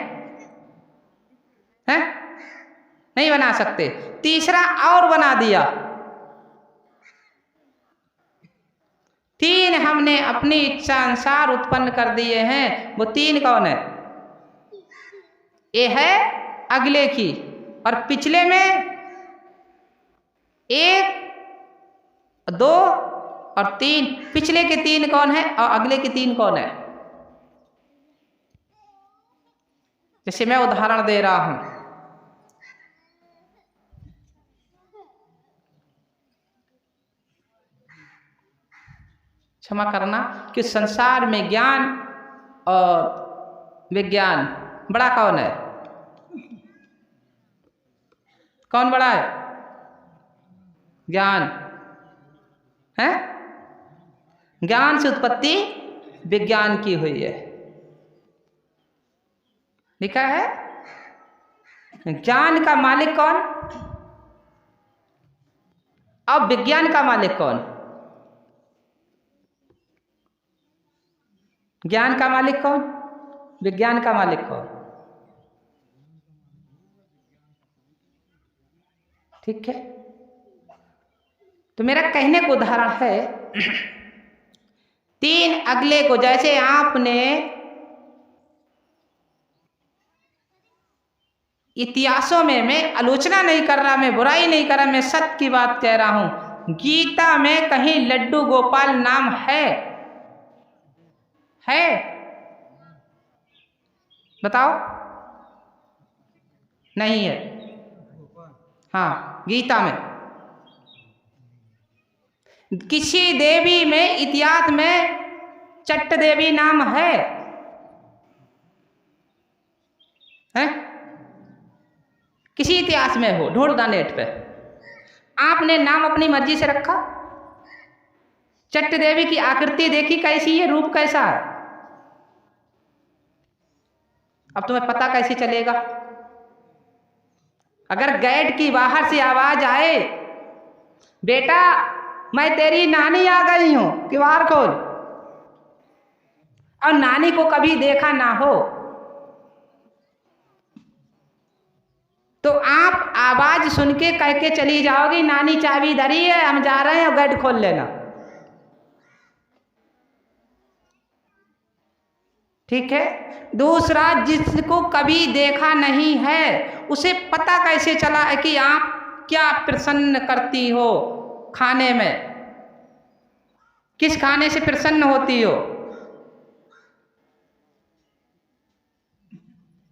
हैं? नहीं बना सकते। तीसरा और बना दिया। 3 हमने अपनी इच्छा अनुसार उत्पन्न कर दिए हैं। वो 3 कौन है? ये है अगले की, और पिछले में 1, 2 और 3। पिछले के 3 कौन है और अगले के 3 कौन है? जैसे मैं उदाहरण दे रहा हूं, क्षमा करना कि संसार में ज्ञान और विज्ञान बड़ा कौन है? कौन बड़ा है? ज्ञान है। ज्ञान से उत्पत्ति विज्ञान की हुई है, लिखा है। ज्ञान का मालिक कौन? अब विज्ञान का मालिक कौन? ज्ञान का मालिक कौन? विज्ञान का मालिक कौन? ठीक है। तो मेरा कहने का उदाहरण है 3 अगले को, जैसे आपने इतिहासों में, मैं आलोचना नहीं कर रहा, मैं बुराई नहीं कर रहा, मैं सत्य की बात कह रहा हूं। गीता में कहीं लड्डू गोपाल नाम है? बताओ। नहीं है। हाँ, गीता में किसी देवी में, इतिहास में चट्ट देवी नाम है? हैं? किसी इतिहास में हो, ढूंढ दा नेट पे। आपने नाम अपनी मर्जी से रखा। चट्ट देवी की आकृति देखी कैसी है, रूप कैसा है? अब तुम्हें पता कैसे चलेगा? अगर गेट की बाहर से आवाज आए, बेटा मैं तेरी नानी आ गई हूं, किवाड़ खोल, और नानी को कभी देखा ना हो, तो आप आवाज सुन के कह के चली जाओगी नानी चाबी धरी है, हम जा रहे हैं और गेट खोल लेना। ठीक है। दूसरा, जिसको कभी देखा नहीं है उसे पता कैसे चला है कि आप क्या प्रसन्न करती हो खाने में, किस खाने से प्रसन्न होती हो?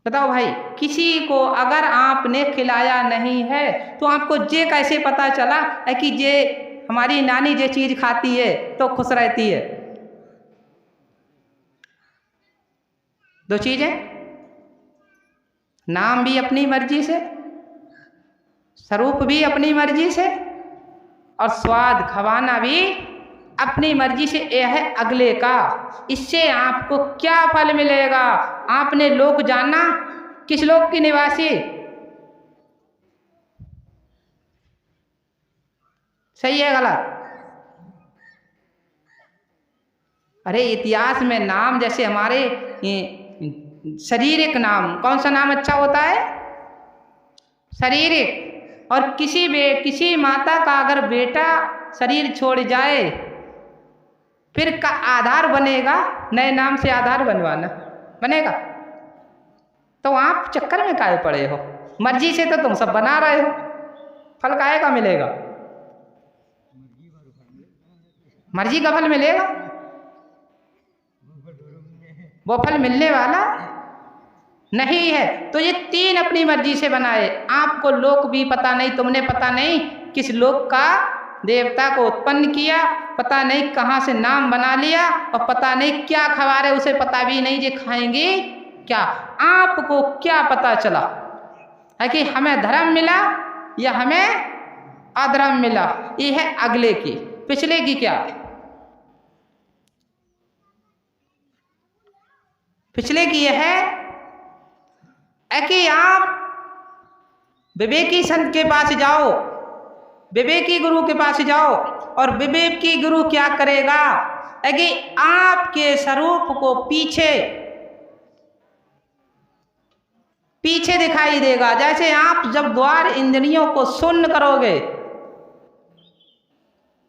बताओ भाई। किसी को अगर आपने खिलाया नहीं है तो आपको ये कैसे पता चला है कि ये हमारी नानी ये चीज खाती है तो खुश रहती है? 2 चीजें, नाम भी अपनी मर्जी से, स्वरूप भी अपनी मर्जी से, और स्वाद खवाना भी अपनी मर्जी से। यह है अगले का। इससे आपको क्या फल मिलेगा? आपने लोक जाना, किस लोक की निवासी? सही है गलत? अरे इतिहास में नाम, जैसे हमारे शारीरिक नाम, कौन सा नाम अच्छा होता है? शारीरिक। और किसी माता का अगर बेटा शरीर छोड़ जाए, फिर का आधार बनेगा नए नाम से आधार बनवाना बनेगा। तो आप चक्कर में काहे पड़े हो? मर्जी से तो तुम सब बना रहे हो, फल काहे का मिलेगा? मर्जी का फल मिलेगा, वो फल मिलने वाला नहीं है। तो ये तीन अपनी मर्जी से बनाए। आपको लोक भी पता नहीं, तुमने पता नहीं किस लोक का देवता को उत्पन्न किया, पता नहीं कहाँ से नाम बना लिया, और पता नहीं क्या खबर है उसे पता भी नहीं, ये खाएंगे क्या। आपको क्या पता चला है कि हमें धर्म मिला या हमें अधर्म मिला? ये है अगले की, पिछले की क्या? पिछले की यह है कि आप विवेकी संत के पास जाओ, विवेकी गुरु के पास जाओ, और विवेकी गुरु क्या करेगा कि आपके स्वरूप को पीछे दिखाई देगा। जैसे आप जब द्वार इंद्रियों को शून्य करोगे,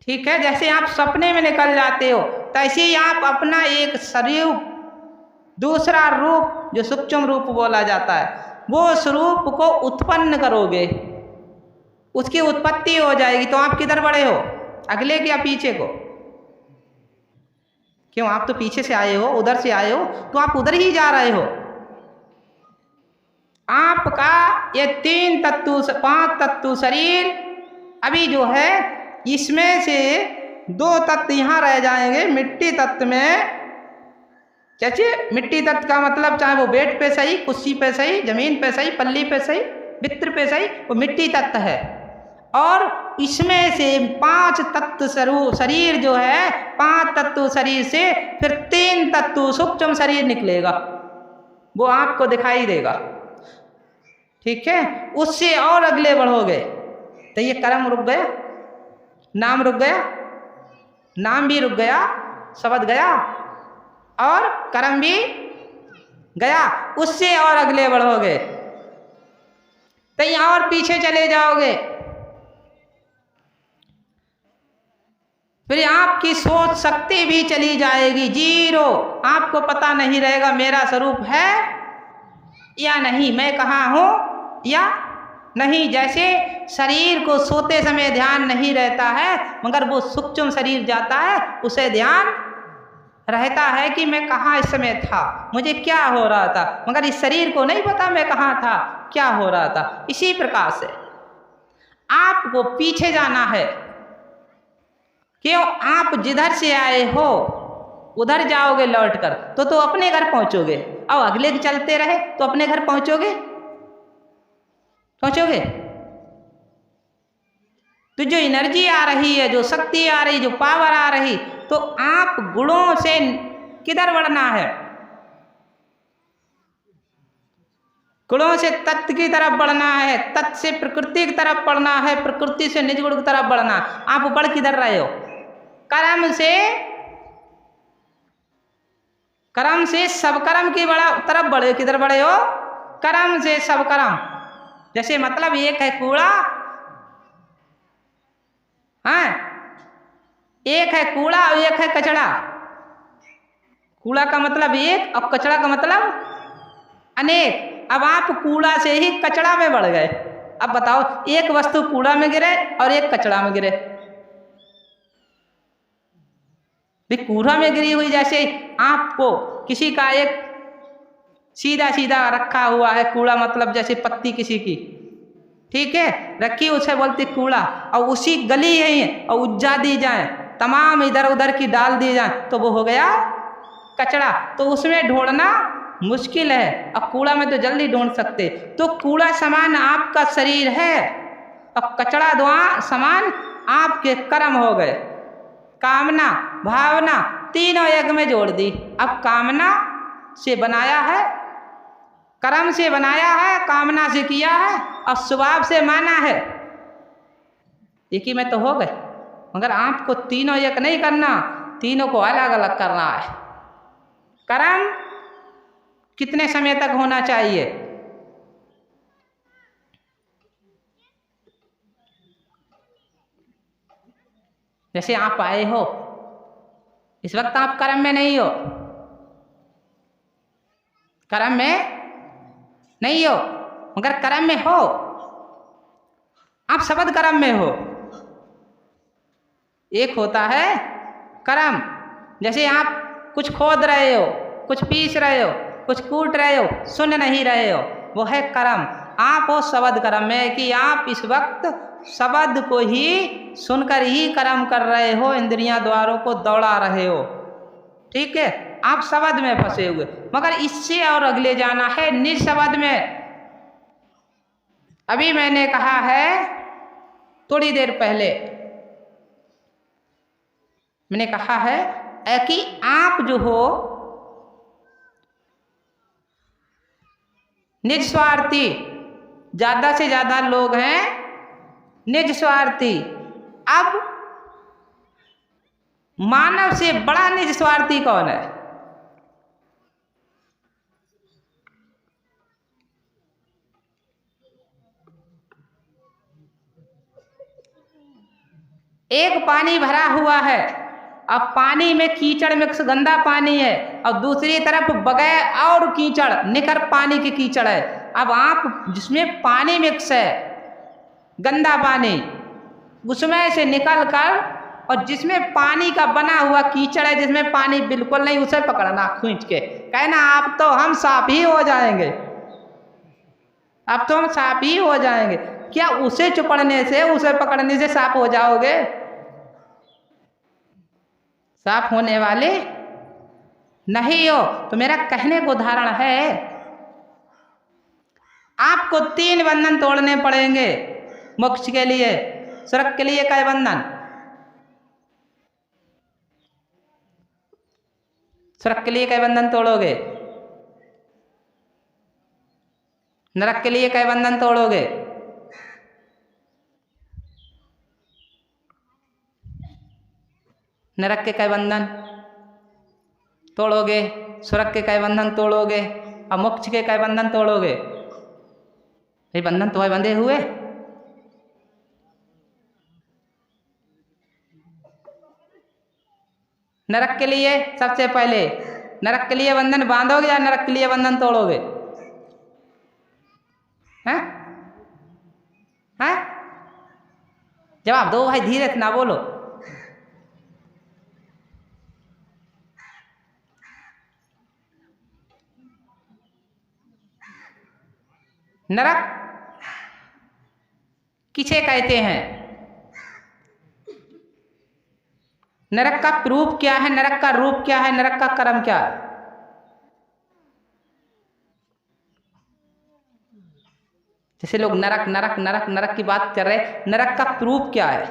ठीक है, जैसे आप सपने में निकल जाते हो, तैसे ही आप अपना एक शरीर, दूसरा रूप जो सूक्ष्म रूप बोला जाता है, वो स्वरूप को उत्पन्न करोगे, उसकी उत्पत्ति हो जाएगी। तो आप किधर बढ़े हो, अगले के या पीछे को? क्यों, आप तो पीछे से आए हो, उधर से आए हो, तो आप उधर ही जा रहे हो। आपका ये 3 तत्व 5 तत्व शरीर अभी जो है, इसमें से 2 तत्व यहाँ रह जाएंगे मिट्टी तत्व में। चाचे, मिट्टी तत्व का मतलब चाहे वो बेड पे सही, कुर्सी पे सही, जमीन पे सही, पल्ली पे सही, बित्र पे सही, वो मिट्टी तत्व है। और इसमें से 5 तत्व शरीर जो है, 5 तत्व शरीर से फिर 3 तत्व सूक्ष्म शरीर निकलेगा, वो आपको दिखाई देगा, ठीक है। उससे और अगले बढ़ोगे तो ये कर्म रुक गया, नाम रुक गया, नाम भी रुक गया, शब्द गया, और कर्म भी गया। उससे और अगले बढ़ोगे तो यहाँ और पीछे चले जाओगे, फिर आपकी सोच शक्ति भी चली जाएगी जीरो। आपको पता नहीं रहेगा मेरा स्वरूप है या नहीं, मैं कहाँ हूँ या नहीं। जैसे शरीर को सोते समय ध्यान नहीं रहता है, मगर वो सूक्ष्म शरीर जाता है, उसे ध्यान रहता है कि मैं कहाँ इस समय था, मुझे क्या हो रहा था, मगर इस शरीर को नहीं पता मैं कहाँ था, क्या हो रहा था। इसी प्रकार से आपको पीछे जाना है। क्यों, आप जिधर से आए हो उधर जाओगे लौट कर तो अपने घर पहुंचोगे, और अगले के चलते रहे तो अपने घर पहुंचोगे। तो जो एनर्जी आ रही है, जो शक्ति आ रही, जो पावर आ रही, तो आप गुणों से किधर बढ़ना है? गुणों से तत्व की तरफ बढ़ना है, तत्व से प्रकृति की तरफ बढ़ना है, प्रकृति से निज गुण की तरफ बढ़ना। आप बढ़ किधर रहे हो? कर्म से सब कर्म की तरफ बढ़े। किधर बढ़े हो? कर्म से सब कर्म। जैसे मतलब एक है कूड़ा, हाँ, एक है कूड़ा और एक है कचड़ा। कूड़ा का मतलब एक और कचड़ा का मतलब अनेक। अब आप कूड़ा से ही कचड़ा में बढ़ गए। अब बताओ, एक वस्तु कूड़ा में गिरे और एक कचड़ा में गिरे। कूड़ा में गिरी हुई, जैसे आपको किसी का एक सीधा सीधा रखा हुआ है कूड़ा, मतलब जैसे पत्ती किसी की, ठीक है, रखी, उसे बोलते कूड़ा, और उसी गली है और उज्जा दी जाए, तमाम इधर उधर की डाल दी जाए, तो वो हो गया कचड़ा। तो उसमें ढूंढना मुश्किल है, और कूड़ा में तो जल्दी ढूंढ सकते। तो कूड़ा समान आपका शरीर है और कचड़ा दुआ समान आपके कर्म हो गए। कामना भावना तीनों एक में जोड़ दी। अब कामना से बनाया है, कर्म से बनाया है, कामना से किया है, और स्वभाव से माना है। एक ही में तो हो गए, मगर आपको तीनों एक नहीं करना, तीनों को अलग अलग करना है। कर्म कितने समय तक होना चाहिए? जैसे आप आए हो, इस वक्त आप कर्म में नहीं हो, कर्म में नहीं हो, मगर कर्म में हो। आप शब्द कर्म में हो। एक होता है कर्म। जैसे आप कुछ खोद रहे हो, कुछ पीस रहे हो, कुछ कूट रहे हो, सुन नहीं रहे हो, वो है कर्म। आप हो शब्द कर्म में कि आप इस वक्त शब्द को ही सुनकर ही कर्म कर रहे हो, इंद्रियां द्वारों को दौड़ा रहे हो। ठीक है, आप शब्द में फंसे हुए, मगर इससे और अगले जाना है निज शब्द में। अभी मैंने कहा है थोड़ी देर पहले मैंने कहा है कि आप जो हो निज स्वार्थी, ज्यादा से ज्यादा लोग हैं निज स्वार्थी। अब मानव से बड़ा निज स्वार्थी कौन है? एक पानी भरा हुआ है, अब पानी में कीचड़ मिक्स गंदा पानी है, और दूसरी तरफ बगैर और कीचड़ निकर पानी की कीचड़ है। अब आप जिसमें पानी मिक्स है गंदा पानी, उसमें से निकल कर और जिसमें पानी का बना हुआ कीचड़ है, जिसमें पानी बिल्कुल नहीं, उसे पकड़ना खींच के, कहना आप तो हम साफ ही हो जाएंगे, अब तो हम साफ ही हो जाएंगे। क्या उसे चुपड़ने से, उसे पकड़ने से साफ हो जाओगे? साफ होने वाले नहीं हो। तो मेरा कहने का उदाहरण है, आपको 3 बंधन तोड़ने पड़ेंगे मोक्ष के लिए। स्वर्ग के लिए क्या बंधन? स्वर्ग के लिए क्या बंधन तोड़ोगे? नरक के लिए क्या बंधन तोड़ोगे? नरक के क्या बंधन तोड़ोगे, स्वर्ग के क्या बंधन तोड़ोगे, और मोक्ष के क्या बंधन तोड़ोगे? ये बंधन तो है बंधे हुए। नरक के लिए सबसे पहले, नरक के लिए बंधन बांधोगे या नरक के लिए बंधन तोड़ोगे? हैं? हैं? जवाब दो भाई, धीरे से ना बोलो। नरक किसे कहते हैं? नरक का रूप क्या है? नरक का रूप क्या है? नरक का कर्म क्या है? जैसे लोग नरक नरक नरक नरक की बात कर रहे हैं, नरक का रूप क्या है?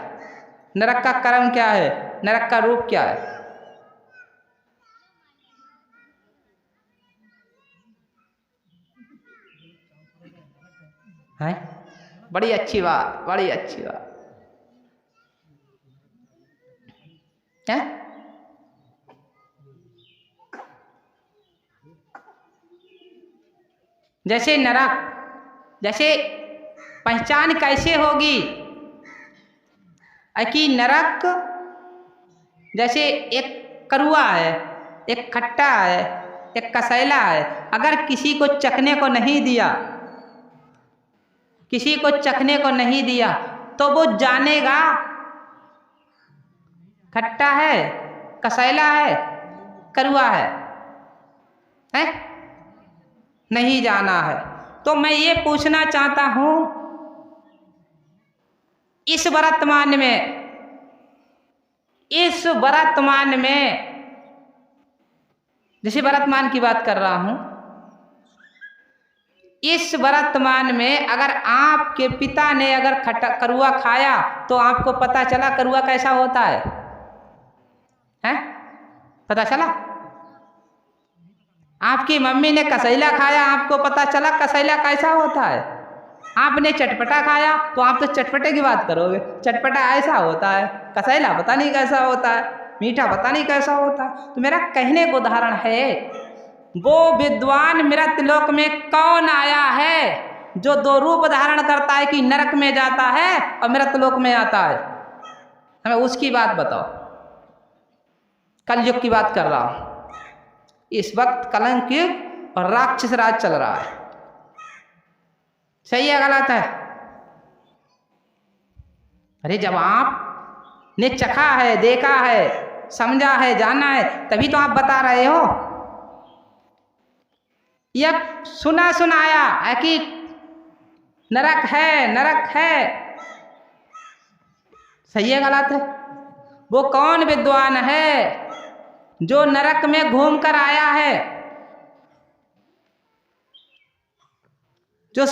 नरक का कर्म क्या है? नरक का रूप क्या है? है? बड़ी अच्छी बात, बड़ी अच्छी बात है। जैसे नरक, जैसे पहचान कैसे होगी कि नरक जैसे एक करुआ है, एक खट्टा है, एक कसैला है। अगर किसी को चखने को नहीं दिया, किसी को चखने को नहीं दिया, तो वो जानेगा खट्टा है, कसैला है, करुआ है? नहीं जाना है। तो मैं ये पूछना चाहता हूं, इस वर्तमान में जैसे वर्तमान की बात कर रहा हूं, इस वर्तमान में अगर आपके पिता ने अगर करुआ खाया तो आपको पता चला करुआ कैसा होता है? हैं? पता चला? आपकी मम्मी ने कसैला खाया, आपको पता चला कसैला कैसा होता है? आपने चटपटा खाया तो आप तो चटपटे की बात करोगे, चटपटा ऐसा होता है, कसैला पता नहीं कैसा होता है, मीठा पता नहीं कैसा होता है। तो मेरा कहने का उदाहरण है, वो विद्वान मृतलोक में कौन आया है जो 2 रूप धारण करता है कि नरक में जाता है और मृतलोक में आता है? हमें उसकी बात बताओ। कलयुग की बात कर रहा हूं। इस वक्त कलंक युग और राक्षस राज चल रहा है। सही है गलत है? अरे जब आपने चखा है, देखा है, समझा है, जाना है, तभी तो आप बता रहे हो। यह सुना सुनाया है कि नरक है, नरक है, सही है गलत है? वो कौन विद्वान है जो नरक में घूम कर आया है, जो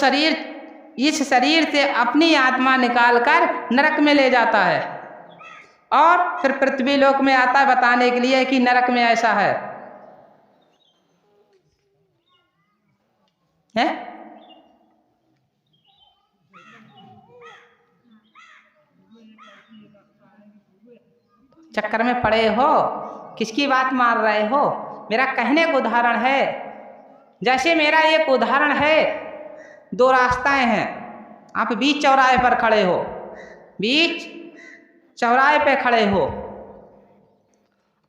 इस शरीर से अपनी आत्मा निकालकर नरक में ले जाता है और फिर पृथ्वी लोक में आता है बताने के लिए कि नरक में ऐसा है? चक्कर में पड़े हो, किसकी बात मार रहे हो? मेरा कहने का उदाहरण है, जैसे मेरा एक उदाहरण है, दो रास्ताएं हैं, आप बीच चौराहे पर खड़े हो, बीच चौराहे पे खड़े हो।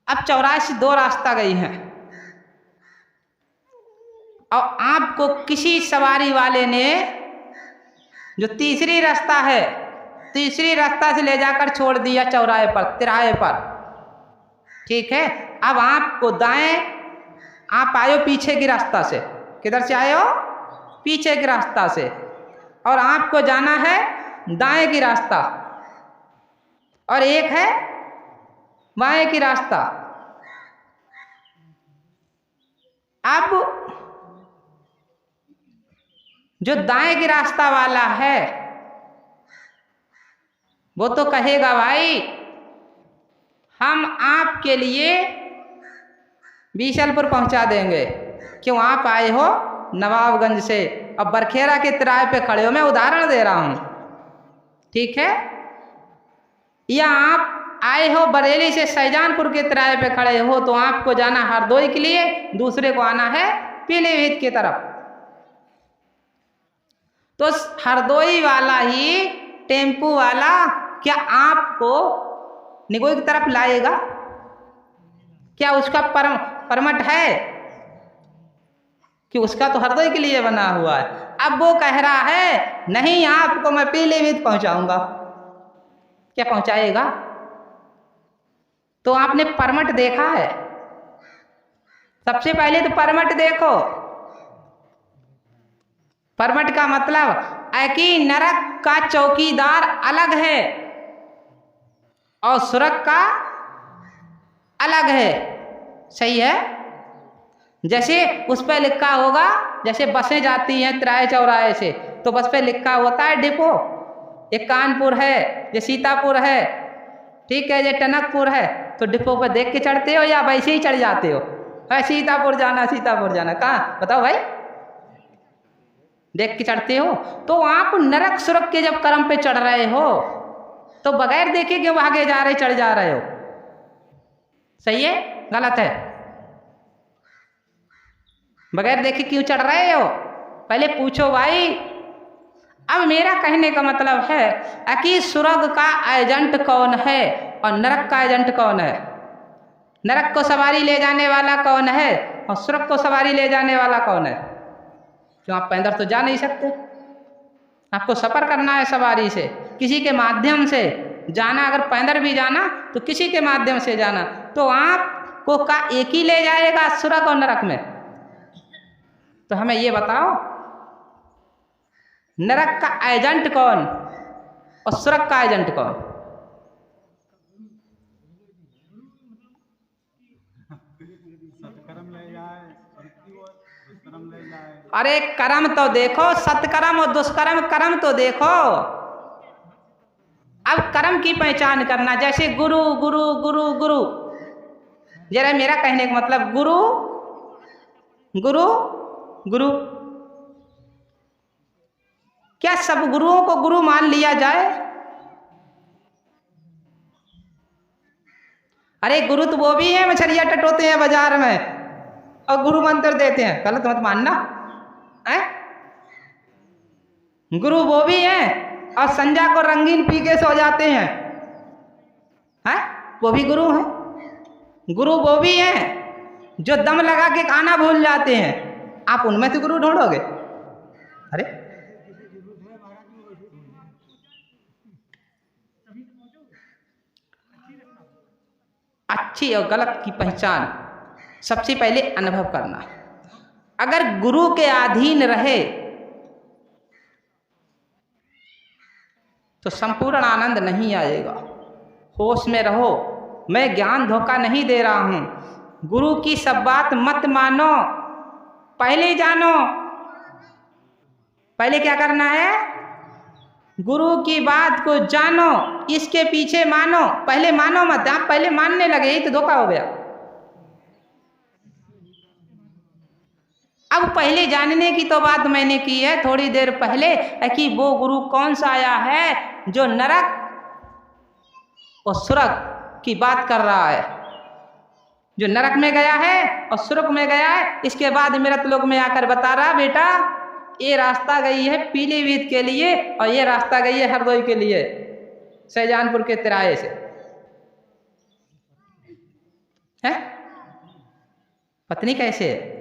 अब चौराहे से दो रास्ता गई हैं और आपको किसी सवारी वाले ने जो तीसरी रास्ता है, तीसरी रास्ता से ले जाकर छोड़ दिया चौराहे पर, तिराहे पर, ठीक है? अब आपको दाएं, आप आए हो पीछे की रास्ता से, किधर से आए हो? पीछे की रास्ता से, और आपको जाना है दाएं की रास्ता, और एक है बाएं की रास्ता। अब जो दाएं की रास्ता वाला है वो तो कहेगा भाई हम आपके लिए बीसलपुर पहुंचा देंगे, क्यों आप आए हो नवाबगंज से, अब बरखेरा के तिराहे पे खड़े हो, मैं उदाहरण दे रहा हूं, ठीक है? या आप आए हो बरेली से शाहजहानपुर के तिराहे पे खड़े हो, तो आपको जाना हरदोई के लिए, दूसरे को आना है पीलीभीत की तरफ। तो हरदोई वाला ही टेम्पू वाला क्या आपको निगोई की तरफ लाएगा? क्या उसका परमट है कि उसका तो हरदोई के लिए बना हुआ है? अब वो कह रहा है नहीं, आपको मैं पीलीभीत पहुंचाऊंगा। क्या पहुंचाएगा? तो आपने परमट देखा है? सबसे पहले तो परमट देखो। परमट का मतलब है कि नरक का चौकीदार अलग है और स्वर्ग का अलग है, सही है? जैसे उस पर लिखा होगा, जैसे बसें जाती हैं तिराहे चौराहे से, तो बस पे लिखा होता है डिपो, ये कानपुर है, ये सीतापुर है, ठीक है, ये टनकपुर है, तो डिपो पे देख के चढ़ते हो या वैसे ही चढ़ जाते हो? सीतापुर जाना, सीतापुर जाना, कहाँ बताओ भाई? देख के चढ़ते हो। तो आप नरक स्वर्ग के जब कर्म पे चढ़ रहे हो तो बगैर देखे क्यों आगे जा रहे, चढ़ जा रहे हो? सही है गलत है? बगैर देखे क्यों चढ़ रहे हो? पहले पूछो भाई। अब मेरा कहने का मतलब है कि स्वर्ग का एजेंट कौन है और नरक का एजेंट कौन है? नरक को सवारी ले जाने वाला कौन है और स्वर्ग को सवारी ले जाने वाला कौन है? क्यों आप पैदल तो जा नहीं सकते, आपको सफर करना है सवारी से, किसी के माध्यम से जाना। अगर पैदल भी जाना तो किसी के माध्यम से जाना। तो आपको का एक ही ले जाएगा स्वर्ग और नरक में? तो हमें ये बताओ नरक का एजेंट कौन और स्वर्ग का एजेंट कौन? अरे कर्म तो देखो, सत्कर्म और दुष्कर्म कर्म तो देखो। अब कर्म की पहचान करना, जैसे गुरु गुरु गुरु गुरु, जरा मेरा कहने का मतलब गुरु गुरु गुरु, क्या सब गुरुओं को गुरु मान लिया जाए? अरे गुरु तो वो भी है मछलियां टटोते हैं बाजार में और गुरु मंत्र देते हैं, गलत मत मानना है? गुरु वो भी हैं और संजा को रंगीन पी के सो जाते हैं, वो भी गुरु हैं। गुरु वो भी हैं जो दम लगा के खाना भूल जाते हैं, आप उनमें से गुरु ढूंढोगे? अरे अच्छी और गलत की पहचान सबसे पहले अनुभव करना। अगर गुरु के अधीन रहे तो संपूर्ण आनंद नहीं आएगा। होश में रहो, मैं ज्ञान धोखा नहीं दे रहा हूं। गुरु की सब बात मत मानो, पहले जानो। पहले क्या करना है? गुरु की बात को जानो, इसके पीछे मानो। पहले मानो मत, आप पहले मानने लगे ही तो धोखा हो गया। अब पहले जानने की तो बात मैंने की है थोड़ी देर पहले कि वो गुरु कौन सा आया है जो नरक और सुरग की बात कर रहा है, जो नरक में गया है और सुरग में गया है। इसके बाद मृत लोक में आकर बता रहा, बेटा ये रास्ता गई है पीलीभीत के लिए और ये रास्ता गई है हरदोई के लिए, शाहजहानपुर के तिराहे से है। पत्नी कैसे है?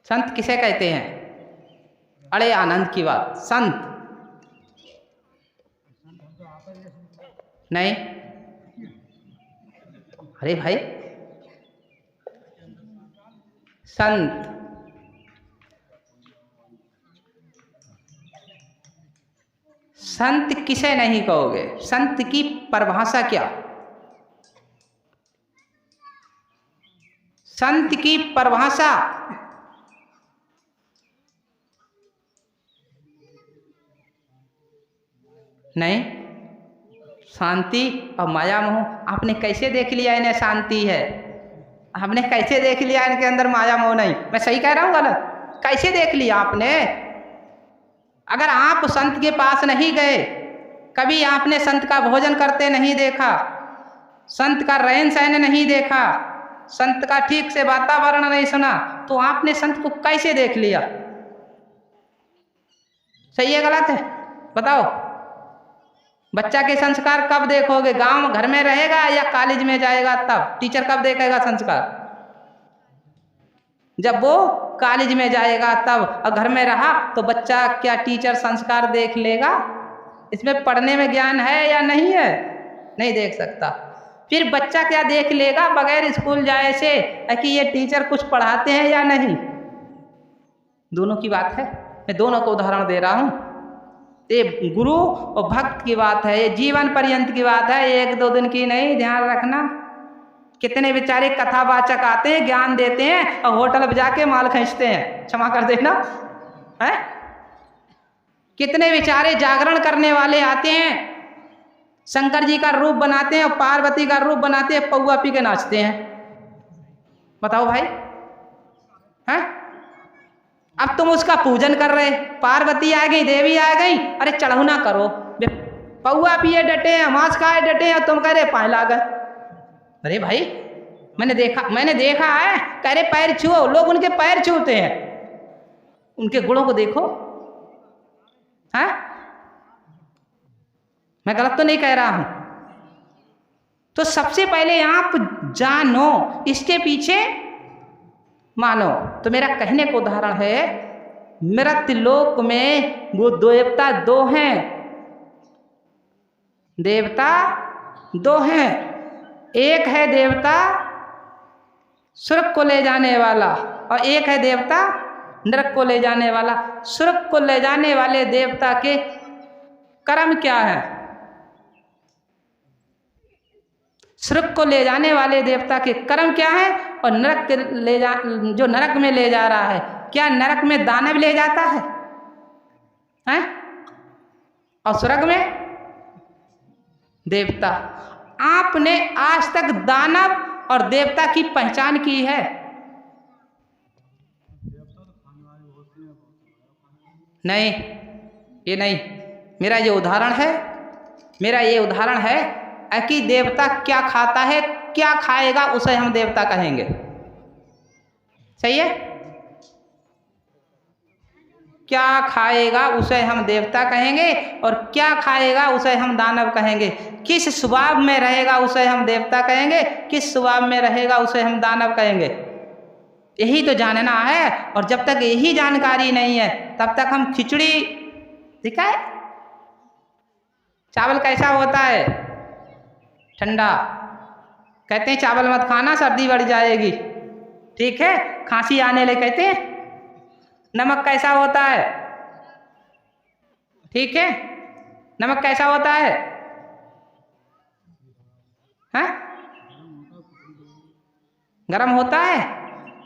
संत किसे कहते हैं? अरे आनंद की बात। संत नहीं, अरे भाई संत संत किसे नहीं कहोगे? संत की परिभाषा क्या? संत की परिभाषा नहीं। शांति और माया मोह आपने कैसे देख लिया इन्हें शांति है? आपने कैसे देख लिया इनके अंदर माया मोह नहीं? मैं सही कह रहा हूं गलत? कैसे देख लिया आपने? अगर आप संत के पास नहीं गए, कभी आपने संत का भोजन करते नहीं देखा, संत का रहन सहन नहीं देखा, संत का ठीक से वातावरण नहीं सुना, तो आपने संत को कैसे देख लिया? सही है गलत है? बताओ। बच्चा के संस्कार कब देखोगे? गांव घर में रहेगा या कॉलेज में जाएगा तब? टीचर कब देखेगा संस्कार? जब वो कॉलेज में जाएगा तब। और घर में रहा तो बच्चा क्या टीचर संस्कार देख लेगा? इसमें पढ़ने में ज्ञान है या नहीं है? नहीं देख सकता। फिर बच्चा क्या देख लेगा बगैर स्कूल जाए से कि ये टीचर कुछ पढ़ाते हैं या नहीं? दोनों की बात है, मैं दोनों को उदाहरण दे रहा हूं। ये गुरु और भक्त की बात है, ये जीवन पर्यंत की बात है, एक दो दिन की नहीं। ध्यान रखना, कितने बेचारे कथावाचक आते हैं, ज्ञान देते हैं और होटल में जाके माल खींचते हैं, क्षमा कर देना है। कितने बेचारे जागरण करने वाले आते हैं, शंकर जी का रूप बनाते हैं और पार्वती का रूप बनाते हैं, पौआ पी के नाचते हैं। बताओ भाई, हैं? अब तुम उसका पूजन कर रहे, पार्वती आ गई, देवी आ गई, अरे चढ़ऊ ना करो, पौआ पिए डटे हैं, मांस खाए डटे हैं, तुम कह रहे पाए लाग। अरे भाई मैंने देखा है, कह रहे पैर छुओ, लोग उनके पैर छूते हैं, उनके गुणों को देखो। हैं? मैं गलत तो नहीं कह रहा हूं। तो सबसे पहले आप जानो, इसके पीछे मानो। तो मेरा कहने को उदाहरण है, मृत लोक में वो देवता दो हैं, देवता दो हैं। एक है देवता स्वर्ग को ले जाने वाला और एक है देवता नरक को ले जाने वाला। स्वर्ग को ले जाने वाले देवता के कर्म क्या है? स्वर्ग को ले जाने वाले देवता के कर्म क्या है? और नरक के जो नरक में ले जा रहा है, क्या नरक में दानव ले जाता है? हैं? और स्वर्ग में देवता। आपने आज तक दानव और देवता की पहचान की है? नहीं, ये नहीं। मेरा ये उदाहरण है कि देवता क्या खाता है, क्या खाएगा उसे हम देवता कहेंगे। सही है? क्या खाएगा उसे हम देवता कहेंगे और क्या खाएगा उसे हम दानव कहेंगे। किस स्वभाव में रहेगा उसे हम देवता कहेंगे, किस स्वभाव में रहेगा उसे हम दानव कहेंगे। यही तो जानना है। और जब तक यही जानकारी नहीं है तब तक हम खिचड़ी दिखाए। चावल कैसा होता है? ठंडा। कहते हैं चावल मत खाना, सर्दी बढ़ जाएगी, ठीक है, खांसी आने लगे कहते हैं। नमक कैसा होता है? ठीक है, नमक कैसा होता है? हैं? गरम होता है।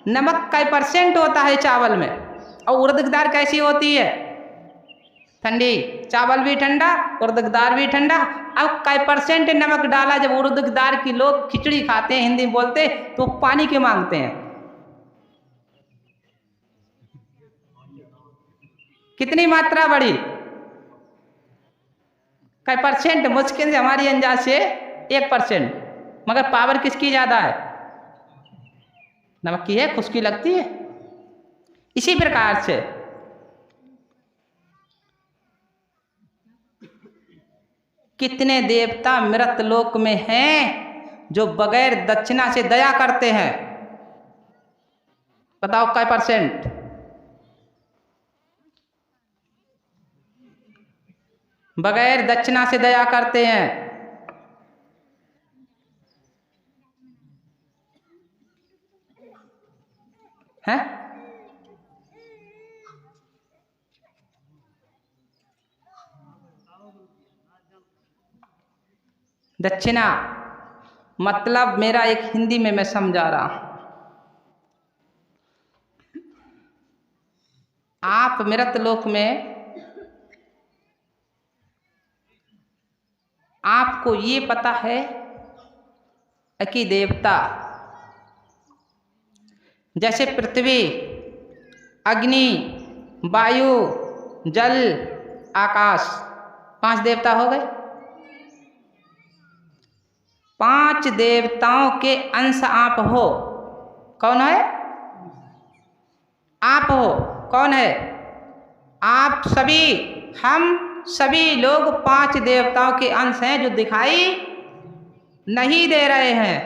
नमक का % होता है चावल में? और उड़द की दाल कैसी होती है? ठंडी। चावल भी ठंडा, उड़द की दाल भी ठंडा। अब काय % नमक डाला जब उड़द की दाल की लोग खिचड़ी खाते हैं, हिंदी में बोलते, तो पानी के मांगते हैं। कितनी मात्रा बढ़ी? काय % मुश्किल से हमारी अंदाज से 1%, मगर पावर किसकी ज्यादा है? नमक की है, खुश्की लगती है। इसी प्रकार से कितने देवता मृत लोक में हैं जो बगैर दक्षिणा से दया करते हैं? बताओ काय %? बगैर दक्षिणा से दया करते हैं। हैं? दक्षिणा मतलब मेरा एक हिंदी में मैं समझा रहा हूं। आप मृत लोक में आपको ये पता है कि देवता जैसे पृथ्वी, अग्नि, वायु, जल, आकाश, 5 देवता हो गए। 5 देवताओं के अंश आप हो। कौन है? आप हो। कौन है? आप सभी, हम सभी लोग 5 देवताओं के अंश हैं जो दिखाई नहीं दे रहे हैं।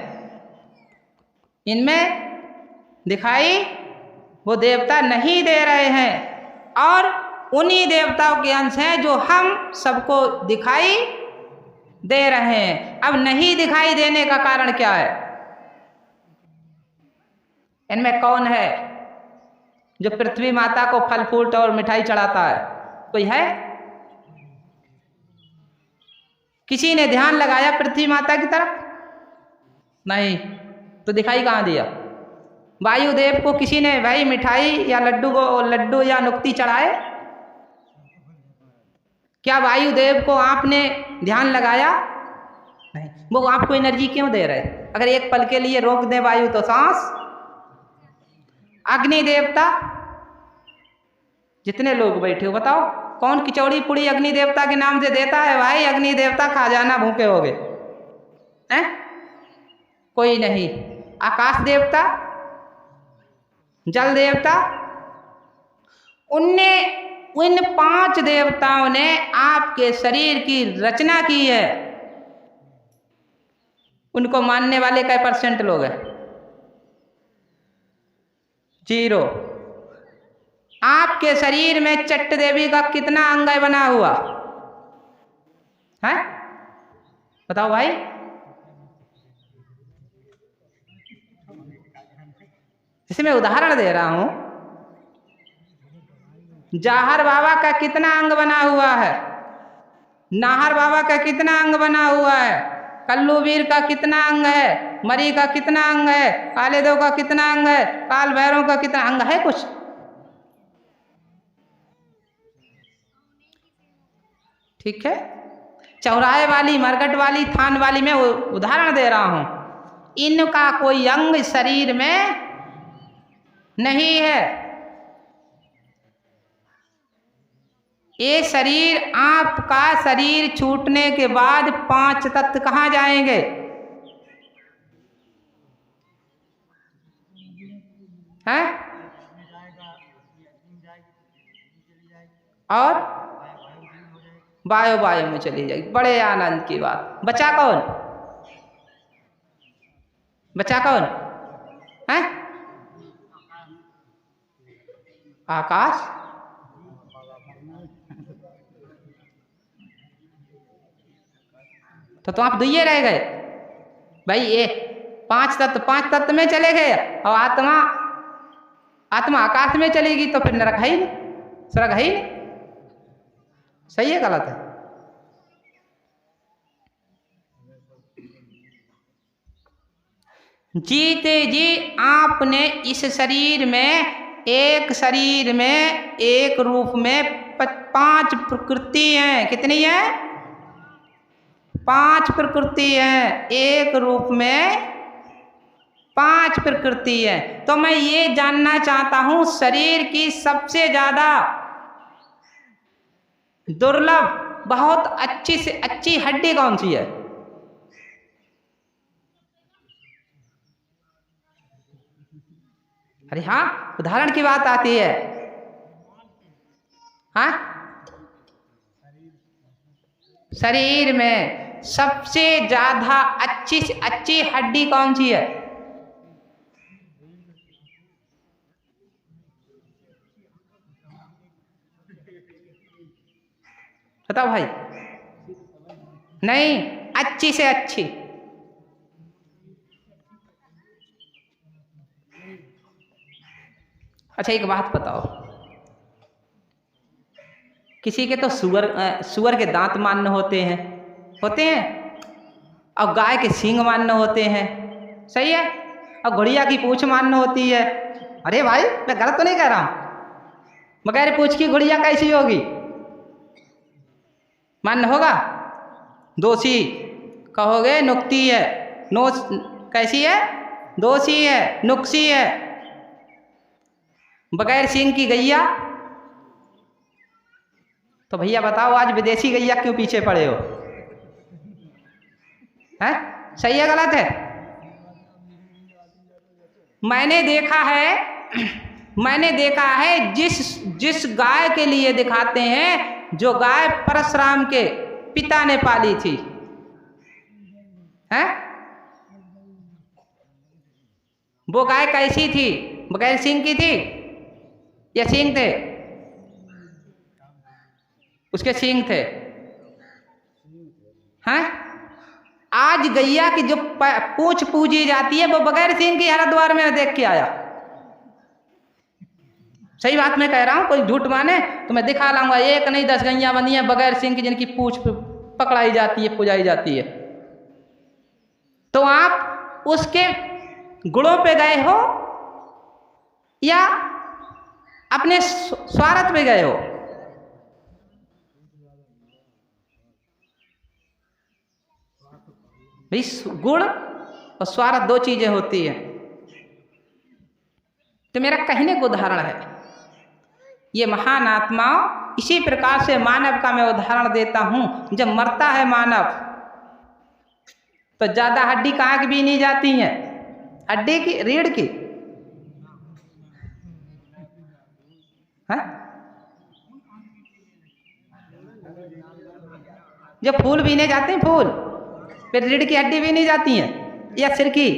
इनमें दिखाई वो देवता नहीं दे रहे हैं, और उन्हीं देवताओं के अंश हैं जो हम सबको दिखाई दे रहे हैं। अब नहीं दिखाई देने का कारण क्या है? इनमें कौन है जो पृथ्वी माता को फल फूल और मिठाई चढ़ाता है? कोई है? किसी ने ध्यान लगाया पृथ्वी माता की तरफ? नहीं, तो दिखाई कहाँ दिया? वायुदेव को किसी ने भाई मिठाई या लड्डू या नुक्ति चढ़ाए? क्या वायुदेव को आपने ध्यान लगाया? नहीं। वो आपको एनर्जी क्यों दे रहे? अगर एक पल के लिए रोक दे वायु तो सांस। अग्नि देवता, जितने लोग बैठे हो बताओ कौन किचौड़ी पुड़ी अग्नि देवता के नाम से देता है? भाई अग्नि देवता खा जाना, भूखे हो गए हैं? कोई नहीं। आकाश देवता, जल देवता, उनने उन 5 देवताओं ने आपके शरीर की रचना की है। उनको मानने वाले काय % लोग हैं? 0। आपके शरीर में चट्ट देवी का कितना अंग बना हुआ है? बताओ भाई। जैसे मैं उदाहरण दे रहा हूं, जाहर बाबा का कितना अंग बना हुआ है? नाहर बाबा का कितना अंग बना हुआ है? कल्लू वीर का कितना अंग है? मरी का कितना अंग है? काले देव का कितना अंग है? काल भैरव का कितना अंग है? कुछ? ठीक है। चौराहे वाली, मरघट वाली, थान वाली मैं उदाहरण दे रहा हूं। इनका कोई अंग शरीर में नहीं है। ये शरीर, आपका शरीर छूटने के बाद 5 तत्व कहाँ जाएंगे? हैं? और वायु में चली जाएगी। बड़े आनंद की बात। बचा कौन? बचा कौन है? आकाश, तो आप दुइये रह गए भाई। ये पांच तत्व में चले गए और आत्मा आकाश में चलेगी तो फिर नरक है ही नहीं, स्वर्ग है ही नहीं। सही है गलत है? जीते जी आपने इस शरीर में, एक रूप में 5 प्रकृति हैं। कितनी है? 5 प्रकृति है। एक रूप में 5 प्रकृति है। तो मैं ये जानना चाहता हूं, शरीर की सबसे ज्यादा दुर्लभ, बहुत अच्छी से अच्छी हड्डी कौन सी है? अरे हाँ, उदाहरण की बात आती है। हाँ, शरीर में सबसे ज्यादा अच्छी से अच्छी हड्डी कौन सी है? बताओ भाई। नहीं, अच्छी से अच्छी। अच्छा एक बात बताओ, किसी के तो सुअर के दांत मान्य होते हैं और गाय के सींग मान्य होते हैं, सही है, और घोड़िया की पूंछ मान्य होती है। अरे भाई मैं गलत तो नहीं कह रहा हूं। बगैर पूंछ की घोड़िया कैसी होगी? मान्य होगा? दोषी कहोगे, नुक्ती है, कैसी है? दोषी है, नुक्सी है। बगैर सींग की गैया, तो भैया बताओ आज विदेशी गैया क्यों पीछे पड़े हो? हैं? सही है गलत है? मैंने देखा है जिस गाय के लिए दिखाते हैं, जो गाय परशुराम के पिता ने पाली थी, हैं? वो गाय कैसी थी? बगैर सींग की थी या सींग थे? उसके सींग थे। हैं? आज गैया की जो पूंछ पूजी जाती है वो बगैर सींग की हरिद्वार में देख के आया। सही बात मैं कह रहा हूं, कोई झूठ माने तो मैं दिखा लाऊंगा। 1 नहीं 10 गैया बनी है बगैर सींग की, जिनकी पूंछ पकड़ाई जाती है, पुजाई जाती है। तो आप उसके गुणों पे गए हो या अपने स्वार्थ पे गए हो? भाई गुण और स्वार्थ 2 चीजें होती हैं। तो मेरा कहने का उदाहरण है, ये महान आत्माओं, इसी प्रकार से मानव का मैं उदाहरण देता हूं। जब मरता है मानव तो ज्यादा हड्डी कहाँ की भी नहीं जाती है, हड्डी की, रीढ़ की। है? जब फूल बीने जाते हैं, फूल फिर रीढ़ की हड्डी भी नहीं जाती है या सिर की?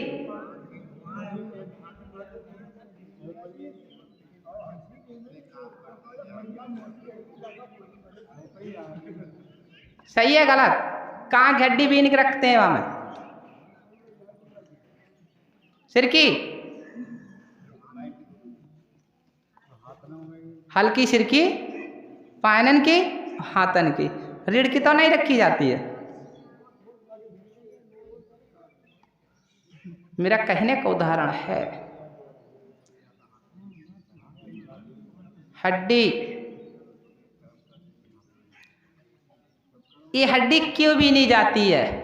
सही है गलत? कहाँ की हड्डी बीन के रखते हैं वहां में? सिर की, हल्की सिर की, पायनन की, हाथन की। रीढ़ की तो नहीं रखी जाती है। मेरा कहने का उदाहरण है, हड्डी, ये हड्डी क्यों भी नहीं जाती है?